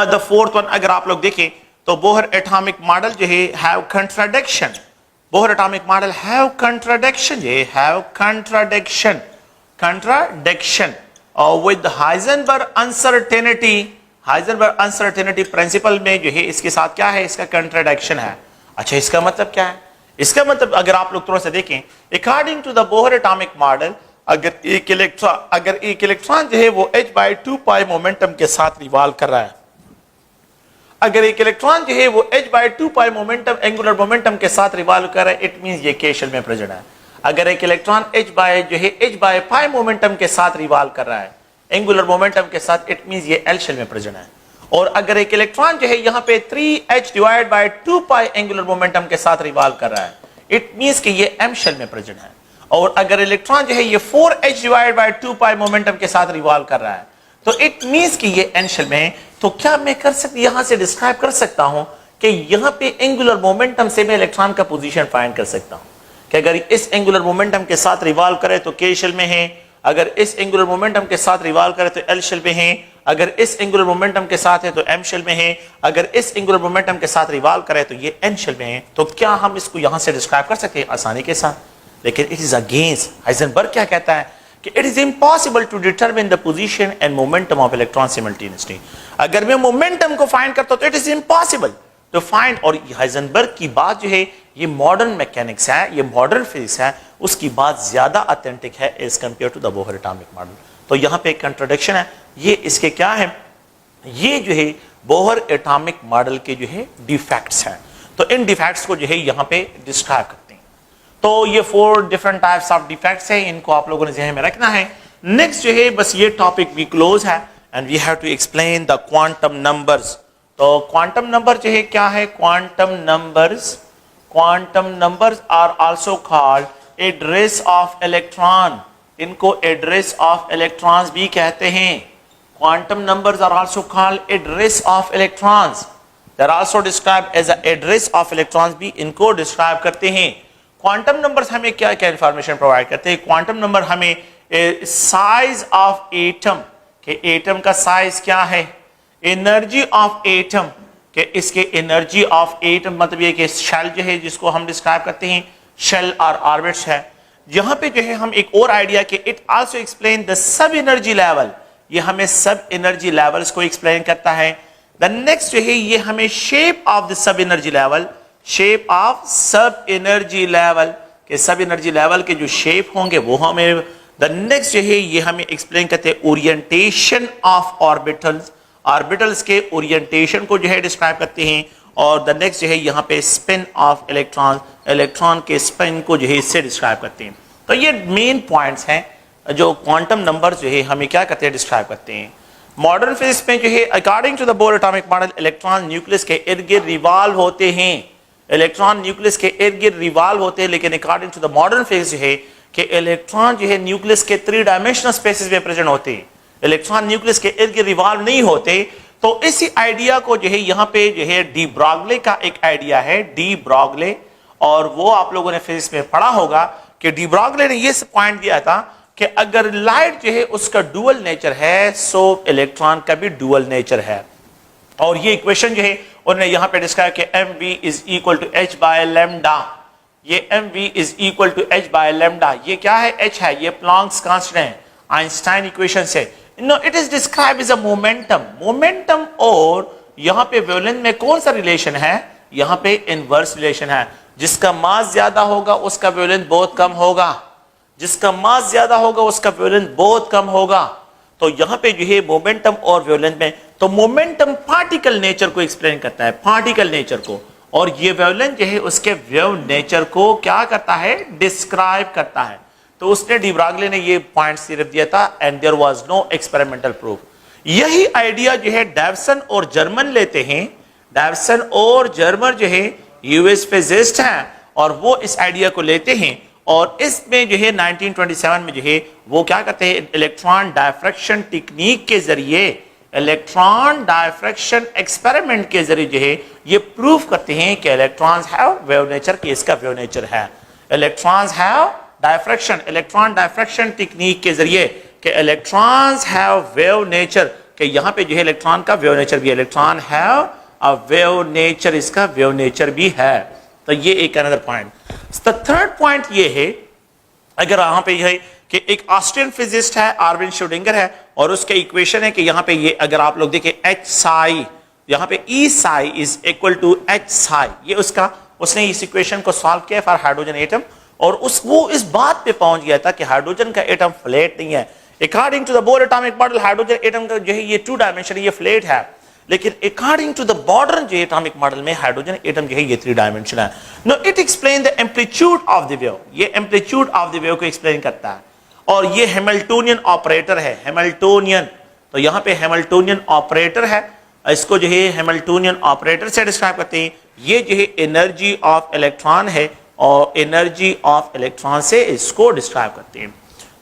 द फोर्थ वन अगर आप लोग देखें तो बोहर एटॉमिक मॉडल जो है have contradiction, Bohr atomic model have contradiction, ये हैव कंट्राडिक्शन और विद हाइजेनबर्ग अनसर्टेनिटी प्रिंसिपल में जो है इसके साथ क्या है, इसका कंट्राडिक्शन है। अच्छा, इसका मतलब क्या है? इसका मतलब अगर आप लोग थोड़ा सा देखें, according to the Bohr atomic model अगर एक इलेक्ट्रॉन जो है वो h/2 पाई मोमेंटम के साथ रिवॉल्व कर रहा है, अगर एक इलेक्ट्रॉन जो है वो h/2 पाई मोमेंटम एंगुलर मोमेंटम के साथ रिवॉल्व कर रहा है, इट मींस ये k शेल में प्रेजेंट है। अगर एक इलेक्ट्रॉन h/pi मोमेंटम के साथ रिवॉल्व कर रहा है एंगुलर मोमेंटम के साथ, इट मींस ये l शेल में प्रेजेंट है। और अगर एक इलेक्ट्रॉन जो है यहाँ पे 3h/2 पाई एंगुलर मोमेंटम के साथ रिवॉल्व कर रहा है, इट मींस कि ये m शेल में प्रेजेंट है। और अगर इलेक्ट्रॉन जो है ये 4h/2 पाई मोमेंटम के साथ रिवॉल्व कर रहा है, तो इट मींस कि ये n शेल में है। तो क्या मैं कर सकती यहां से डिस्क्राइब कर सकता हूं कि यहां पे एंगुलर मोमेंटम से मैं इलेक्ट्रॉन का पोजीशन फाइंड कर सकता हूं कि अगर इस एंगुलर मोमेंटम के साथ रिवॉल्व करे तो k शेल में है, अगर इस एंगुलर मोमेंटम के साथ रिवॉल्व करे तो l शेल में है, अगर इस एंगुलर मोमेंटम के साथ है तो m शेल में है, अगर इस एंगुलर मोमेंटम के साथ रिवॉल्व करे तो ये n शेल में है। तो क्या हम इसको यहां से डिस्क्राइब कर सकते हैं आसानी के साथ? लेकिन इट इज अगेंस्ट हाइजेनबर्ग क्या कहता है कि it is impossible to determine the position and momentum of electron simultaneously. अगर मैं मोमेंटम को फाइंड करता हूं तो it is impossible to find. और हाइजेनबर्ग की बात जो है ये मॉडर्न मैकेनिक्स है, ये मॉडर्न फिजिक्स है, उसकी बात ज्यादा ऑथेंटिक है as compare to the Bohr atomic model. तो यहां पे एक कंट्राडिक्शन है, ये इसके क्या है, ये जो है बोहर एटॉमिक मॉडल के जो है डिफेक्ट्स हैं। तो इन डिफेक्ट्स को जो है यहां पे डिस्क्राइब करते हैं। तो ये 4 डिफरेंट टाइप्स ऑफ डिफेक्ट्स हैं, इनको आप लोगों ने ज़हन में रखना है। नेक्स्ट जो है बस ये टॉपिक भी क्लोज है and we have to explain the quantum numbers. तो क्वांटम नंबर जो है क्या है? Quantum numbers are also called address of electron. इनको एड्रेस ऑफ इलेक्ट्रॉन्स भी कहते हैं। Quantum numbers are also called address of electrons. They are also described as a address of electrons, भी इनको डिस्क्राइब करते हैं। क्वांटम नंबर्स हमें क्या क्या इंफॉर्मेशन प्रोवाइड करते हैं? क्वांटम नंबर हमें साइज ऑफ एटम, के एटम का साइज क्या है, एनर्जी ऑफ एटम, के इसके एनर्जी ऑफ एटम मतलब ये कि शेल जो है जिसको हम डिस्क्राइब करते हैं शेल और ऑर्बिट्स है। यहां पे जो है हम एक और आइडिया कि it also explain the sub energy level, ये हमें सब एनर्जी लेवल्स को एक्सप्लेन करता है। द नेक्स्ट जो है ये हमें shape of the sub energy level, shape of सब एनर्जी लेवल, के सब एनर्जी लेवल के जो शेप होंगे वो हमें। द नेक्स्ट जो है ये हमें एक्सप्लेन करते हैं ओरिएंटेशन ऑफ ऑर्बिटल्स, ऑर्बिटल्स के ओरिएंटेशन को जो है डिस्क्राइब करते हैं। और द नेक्स्ट जो है यहाँ पे स्पिन ऑफ इलेक्ट्रॉन, इलेक्ट्रॉन के स्पिन को जो है इससे डिस्क्राइब करते हैं। तो ये मेन पॉइंट्स हैं जो क्वांटम नंबर जो है हमें क्या करते हैं, डिस्क्राइब करते हैं। मॉडर्न फिजिक्स में जो है according to the Bohr atomic model electron nucleus के इर्द गिर्द रिवॉल्व होते हैं, इलेक्ट्रॉन न्यूक्लियस के इर्द गिर्द रिवॉल्व होते हैं। लेकिन according to the modern physics जो है कि इलेक्ट्रॉन जो है न्यूक्लियस के 3 डायमेंशनल स्पेसेस में प्रेजेंट होते हैं, इलेक्ट्रॉन न्यूक्लियस के इर्द गिर्द रिवॉल्व नहीं होते। तो इसी आइडिया को जो है यहाँ पे जो है डी ब्रॉगले का एक आइडिया है, डी ब्रॉगले, और वो आप लोगों ने फिजिक्स में पढ़ा होगा कि डी ब्रॉगले ने ये पॉइंट दिया था कि अगर लाइट जो है उसका डुअल नेचर है सो इलेक्ट्रॉन का भी डुअल नेचर है। और ये इक्वेशन जो है उन्होंने यहाँ पे डिस्क्राइब किया mv is equal to h by lambda. ये mv is equal to h by lambda, ये क्या है? h है, ये प्लैंक्स कांस्टेंट है आइंस्टाइन इक्वेशन से। No it is describe as a momentum, momentum और यहाँ पे वेवलेंथ में कौन सा रिलेशन है? यहाँ पे इनवर्स रिलेशन है। जिसका मास ज्यादा होगा उसका वेवलेंथ बहुत कम होगा, जिसका मास ज्यादा होगा उसका वेवलेंथ बहुत कम होगा। तो यहाँ पे जो है मोमेंटम और वेवलेंथ में, तो मोमेंटम पार्टिकल नेचर को एक्सप्लेन करता है, पार्टिकल नेचर को, और ये वेवलेंथ जो है उसके वेव नेचर को क्या करता है? डिस्क्राइब करता है। तो उसने डी ब्रॉगले ने ये पॉइंट सिर्फ दिया था and there was no experimental proof. यही आइडिया जो है डेविसन और जर्मन लेते हैं, डेविसन और जर्मन जो है यूएस फिजिस्ट हैं और वो इस आइडिया को लेते हैं और इसमें जो है 1927 में जो है वो क्या करते हैं? इलेक्ट्रॉन डायफ्रैक्शन टेक्निक के जरिए, इलेक्ट्रॉन डायफ्रैक्शन एक्सपेरिमेंट के जरिए जो है ये प्रूफ करते हैं कि इलेक्ट्रॉन्स हैव वेव नेचर, कि इसका वेव नेचर है। Electrons have diffraction, electron diffraction technique के जरिए कि इलेक्ट्रॉन्स हैव वेव नेचर, कि यहाँ पे जो है इलेक्ट्रॉन का वेव नेचर भी है, electron have a wave nature, इसका वेव नेचर भी है। तो ये एक another point. The third point ये है, अगर यहाँ पे ये है कि एक ऑस्ट्रियन फिजिस्ट है आर्विन श्रोडिंगर है और उसके इक्वेशन है कि यहाँ पे ये अगर आप लोग देखें एच साई, यहाँ पे E psi is equal to H psi, ये उसका, उसने इस इक्वेशन को सॉल्व किया फॉर हाइड्रोजन एटम और वो इस बात पे पहुंच गया था कि हाइड्रोजन का एटम फ्लैट नहीं है। According to the Bohr atomic model hydrogen atom का जो है ये 2 डायमेंशन, ये फ्लैट है, लेकिन अकॉर्डिंग टू द मॉडर्न जो एटॉमिक मॉडल में हाइड्रोजन एटम जो है ये 3 डायमेंशन है। No it explain the amplitude of the wave, ये एम्पलीट्यूड ऑफ द वेव को एक्सप्लेन करता है और ये हैमिल्टोनियन ऑपरेटर है, हैमिल्टोनियन। तो यहाँ पे हैमिल्टोनियन ऑपरेटर है, इसको जो है हैमिल्टोनियन ऑपरेटर से डिस्क्राइब करते हैं। ये जो है एनर्जी ऑफ इलेक्ट्रॉन है और एनर्जी ऑफ इलेक्ट्रॉन से इसको डिस्क्राइब करते हैं।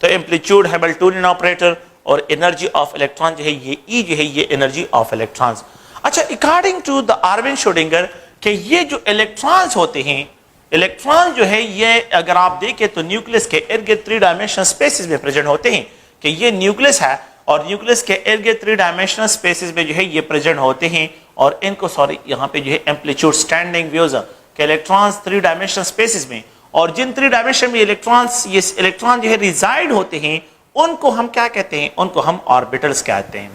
तो एम्पलीट्यूड हैमिल्टोनियन ऑपरेटर और एनर्जी ऑफ इलेक्ट्रॉन जो है ये ई जो है ये एनर्जी ऑफ इलेक्ट्रॉन्स। अच्छा, according to the Arvind Schrodinger कि ये जो इलेक्ट्रॉन्स होते हैं, इलेक्ट्रॉन जो है ये अगर आप देखें तो न्यूक्लियस के इर्द गिर्द 3 डायमेंशनल स्पेसेस में प्रेजेंट होते हैं, कि ये न्यूक्लियस है और न्यूक्लियस के इर्द गिर्द 3 डायमेंशनल स्पेसेस में जो है ये प्रेजेंट होते हैं, और इनको यहाँ पे जो है एम्पलीट्यूड स्टैंडिंग वेव्स के इलेक्ट्रॉन्स 3 डायमेंशनल स्पेसेस में, और जिन 3 डायमेंशन में इलेक्ट्रॉन्स ये इलेक्ट्रॉन जो है रिजाइड होते हैं उनको हम क्या कहते हैं, उनको हम ऑर्बिटल्स कहते हैं।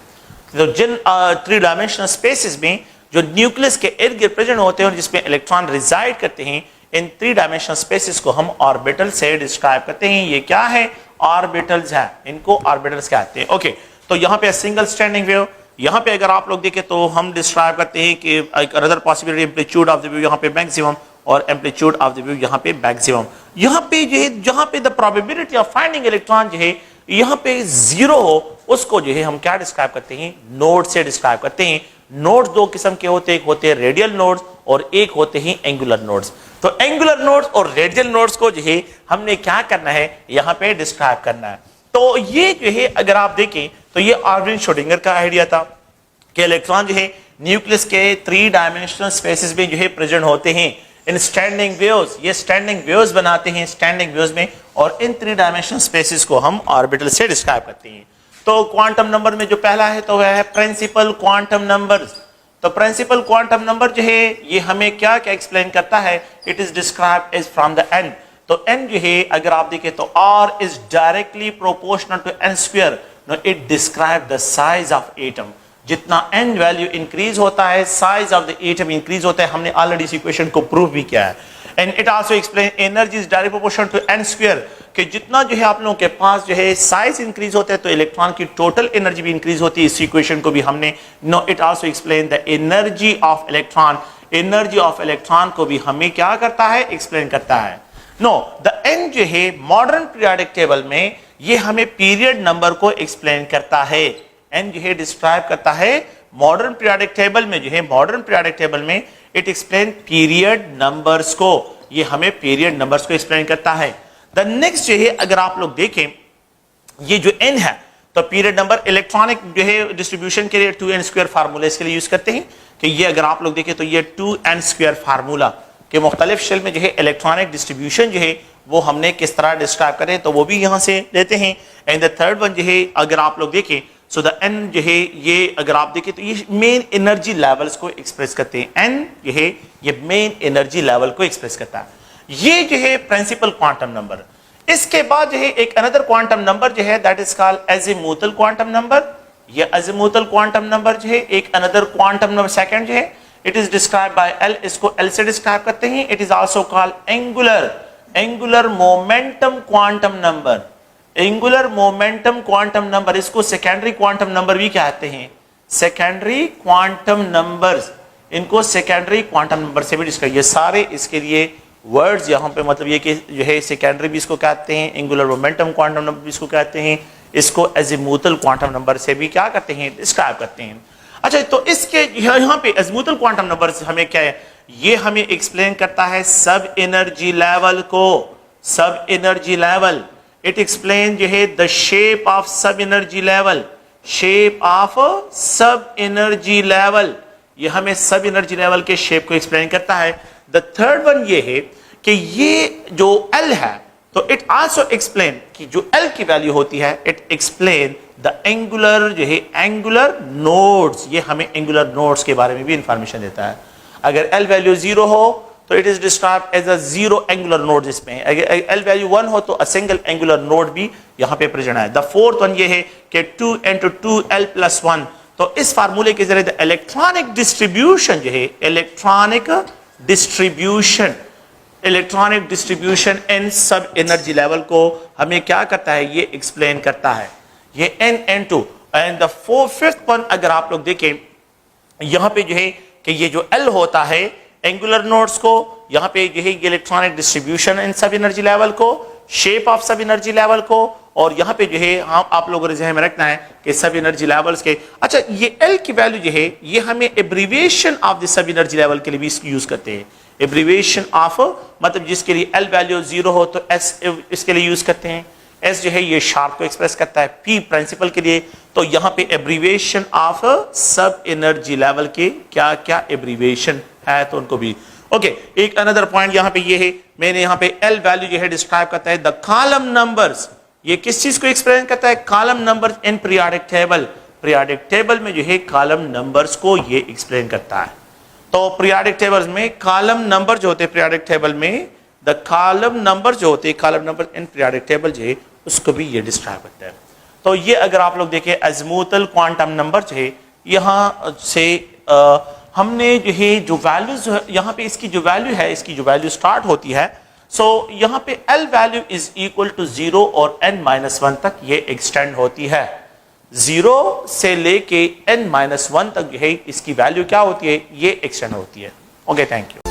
तो जिन 3 डायमेंशनल स्पेसेस में जो न्यूक्लियस के इर्द गिर्द प्रेजेंट होते हैं और जिसमें इलेक्ट्रॉन रिजाइड करते हैं, इन 3 डायमेंशनल स्पेसेस को हम ऑर्बिटल से डिस्क्राइब करते हैं। ये क्या है, ऑर्बिटल्स है, इनको ऑर्बिटल्स कहते हैं। ओके, तो यहाँ पे सिंगल स्टैंडिंग वेव, यहाँ पे अगर आप लोग देखें तो हम डिस्क्राइब करते हैं कि other possibility amplitude of the wave यहाँ पे मैक्सिमम और एम्पलीट्यूड ऑफ द वेव यहाँ पे मैक्सिमम। यहाँ पे जो है जहाँ पे the probability of finding electron जो है यहाँ पे 0 हो, उसको जो है हम क्या डिस्क्राइब करते हैं, नोड से डिस्क्राइब करते हैं। नोड्स 2 किस्म के होते हैं, एक होते हैं रेडियल नोड्स और एक होते हैं एंगुलर नोड्स। तो एंगुलर नोड्स और रेडियल नोड्स को जो है हमने क्या करना है, यहाँ पे डिस्क्राइब करना है। तो ये जो है अगर आप देखें तो ये अरविंद श्रोडिंगर का आइडिया था कि इलेक्ट्रॉन जो है न्यूक्लियस के 3 डायमेंशनल स्पेसेस में जो है प्रेजेंट होते हैं इन स्टैंडिंग वेव्स। ये स्टैंडिंग वेव्स बनाते हैं स्टैंडिंग वेव्स में, और इन 3 डायमेंशनल स्पेसेस को हम ऑर्बिटल से डिस्क्राइब करते हैं। तो क्वांटम नंबर में जो पहला है तो वह है प्रिंसिपल क्वांटम नंबर्स। तो प्रिंसिपल क्वांटम नंबर जो है ये हमें क्या क्या एक्सप्लेन करता है, it is described as from the n. तो एन जो है अगर आप देखें तो r is directly proportional to n square. No, it describe the size of atom. जितना एन वैल्यू इंक्रीज होता है size of the atom increase होता है। हमने ऑलरेडी इस इक्वेशन को प्रूव भी किया है। And it also explain energy is direct proportional to n square, कि जितना जो है आप लोगों के पास जो है साइज इंक्रीज होता है तो इलेक्ट्रॉन की टोटल एनर्जी भी इंक्रीज होती है। इस इक्वेशन को भी हमने no, it also explain the energy of electron. Energy of electron को भी हमें क्या करता है, एक्सप्लेन करता है। नो, द एन जो है मॉडर्न पीरियोडिक टेबल में ये हमें पीरियड नंबर को एक्सप्लेन करता है। एन जो है डिस्क्राइब करता है मॉडर्न पीरियोडिक टेबल में, जो है मॉडर्न पीरियोडिक टेबल में इट एक्सप्लेन पीरियड नंबर्स को, ये हमें पीरियड नंबर्स को एक्सप्लेन करता है। द नेक्स्ट जो है अगर आप लोग देखें ये जो एन है तो पीरियड नंबर इलेक्ट्रॉनिक जो है डिस्ट्रीब्यूशन के लिए 2n स्क्वायर फार्मूला इसके लिए यूज करते हैं, कि ये अगर आप लोग देखें तो ये 2n स्क्वायर फार्मूला के मुख्तलिफ शेल में जो है इलेक्ट्रॉनिक डिस्ट्रीब्यूशन जो है वो हमने किस तरह डिस्क्राइब करें तो वो भी यहाँ से लेते हैं। एंड द थर्ड वन जो है अगर आप लोग देखें सो द एन जो है ये अगर आप देखें तो ये मेन एनर्जी लेवल्स को एक्सप्रेस करते हैं। एन जो है ये मेन एनर्जी लेवल को एक्सप्रेस करता है। ये जो है प्रिंसिपल क्वांटम नंबर। इसके बाद जो है एक अनदर क्वांटम नंबर जो है that is called azimuthal quantum number. ये एजीमुथल क्वांटम नंबर जो है एक अनदर क्वांटम नंबर सेकंड जो है it is describe by L, इसको एल से डिस्क्राइब करते हैं। It is also called angular momentum quantum number. Angular momentum quantum number, इसको सेकेंडरी क्वांटम नंबर भी कहते हैं। सेकेंडरी क्वांटम नंबर्स, इनको सेकेंडरी क्वांटम नंबर से भी डिस्क्राइब, ये सारे इसके लिए वर्ड्स यहाँ पे मतलब ये कि जो है सेकेंडरी भी इसको कहते हैं, एंगुलर मोमेंटम क्वांटम नंबर भी इसको कहते हैं, इसको एजीमुथल क्वांटम नंबर से भी क्या करते हैं, डिस्क्राइब करते हैं। अच्छा, तो इसके यहाँ पे एजीमुथल क्वांटम नंबर से हमें क्या है, ये हमें एक्सप्लेन करता है सब एनर्जी लेवल को। सब एनर्जी लेवल इट एक्सप्लेन जो है द शेप ऑफ सब एनर्जी लेवल। शेप ऑफ सब एनर्जी लेवल, ये हमें सब एनर्जी लेवल के शेप को एक्सप्लेन करता है। द थर्ड वन ये है कि ये जो L है तो इट आल्सो एक्सप्लेन कि जो L की वैल्यू होती है इट एक्सप्लेन द एंगुलर जो है एंगुलर नोड्स, ये हमें एंगुलर नोड्स के बारे में भी इंफॉर्मेशन देता है। अगर L वैल्यू 0 हो तो it is described as a zero angular node. इसमें अगर L वैल्यू 1 हो तो अ सिंगल एंगुलर नोड भी यहाँ पे प्रेजेंट है। द फोर्थ वन ये है कि 2 into 2L + 1। तो इस फार्मूले के जरिए द इलेक्ट्रॉनिक डिस्ट्रीब्यूशन जो है इलेक्ट्रॉनिक डिस्ट्रीब्यूशन इन सब एनर्जी लेवल को हमें क्या करता है, ये एक्सप्लेन करता है। ये n2 and the fifth one अगर आप लोग देखें यहां पे जो है कि ये जो L होता है एंगुलर नोड्स को, यहां पे जो है इलेक्ट्रॉनिक डिस्ट्रीब्यूशन इन सब एनर्जी लेवल को, शेप ऑफ सब एनर्जी लेवल को, और यहां पे जो है हम आप लोगों को ध्यान में रखना है कि सब एनर्जी लेवल्स के। अच्छा, ये L की वैल्यू जो है ये हमें abbreviation of the sub energy level के लिए भी यूज करते हैं। एब्रीविएशन ऑफ मतलब जिसके लिए L वैल्यू 0 हो तो S इसके लिए यूज करते हैं। एस जो है ये शार्प को एक्सप्रेस करता है, पी प्रिंसिपल के लिए। तो यहां पे एब्रीविएशन ऑफ सब एनर्जी लेवल के क्या क्या एब्रीविएशन है तो उनको भी ओके। एक अनदर पॉइंट यहां पे ये है, मैंने यहां पे एल वैल्यू जो है डिस्क्राइब करता है द कॉलम नंबर्स। ये किस चीज को एक्सप्लेन करता है? Column numbers in periodic table. Periodic table में जो है कॉलम नंबर्स को ये एक्सप्लेन करता है। तो पीरियोडिक टेबल्स में कॉलम नंबर जो होते हैं, पीरियोडिक टेबल में द कॉलम नंबर जो होते हैं, column number in periodic table जो है उसको भी ये डिस्क्राइब करता है। तो ये अगर आप लोग देखें अज़्मुतल क्वांटम नंबर जो है, यहां से हमने जो है जो वैल्यूज यहां पे इसकी जो वैल्यू है, इसकी जो वैल्यू स्टार्ट होती है, सो यहां पे L value is equal to 0 और n-1 तक ये एक्सटेंड होती है। 0 से लेके n-1 तक जो है इसकी वैल्यू क्या होती है, ये एक्सटेंड होती है। Okay, thank you.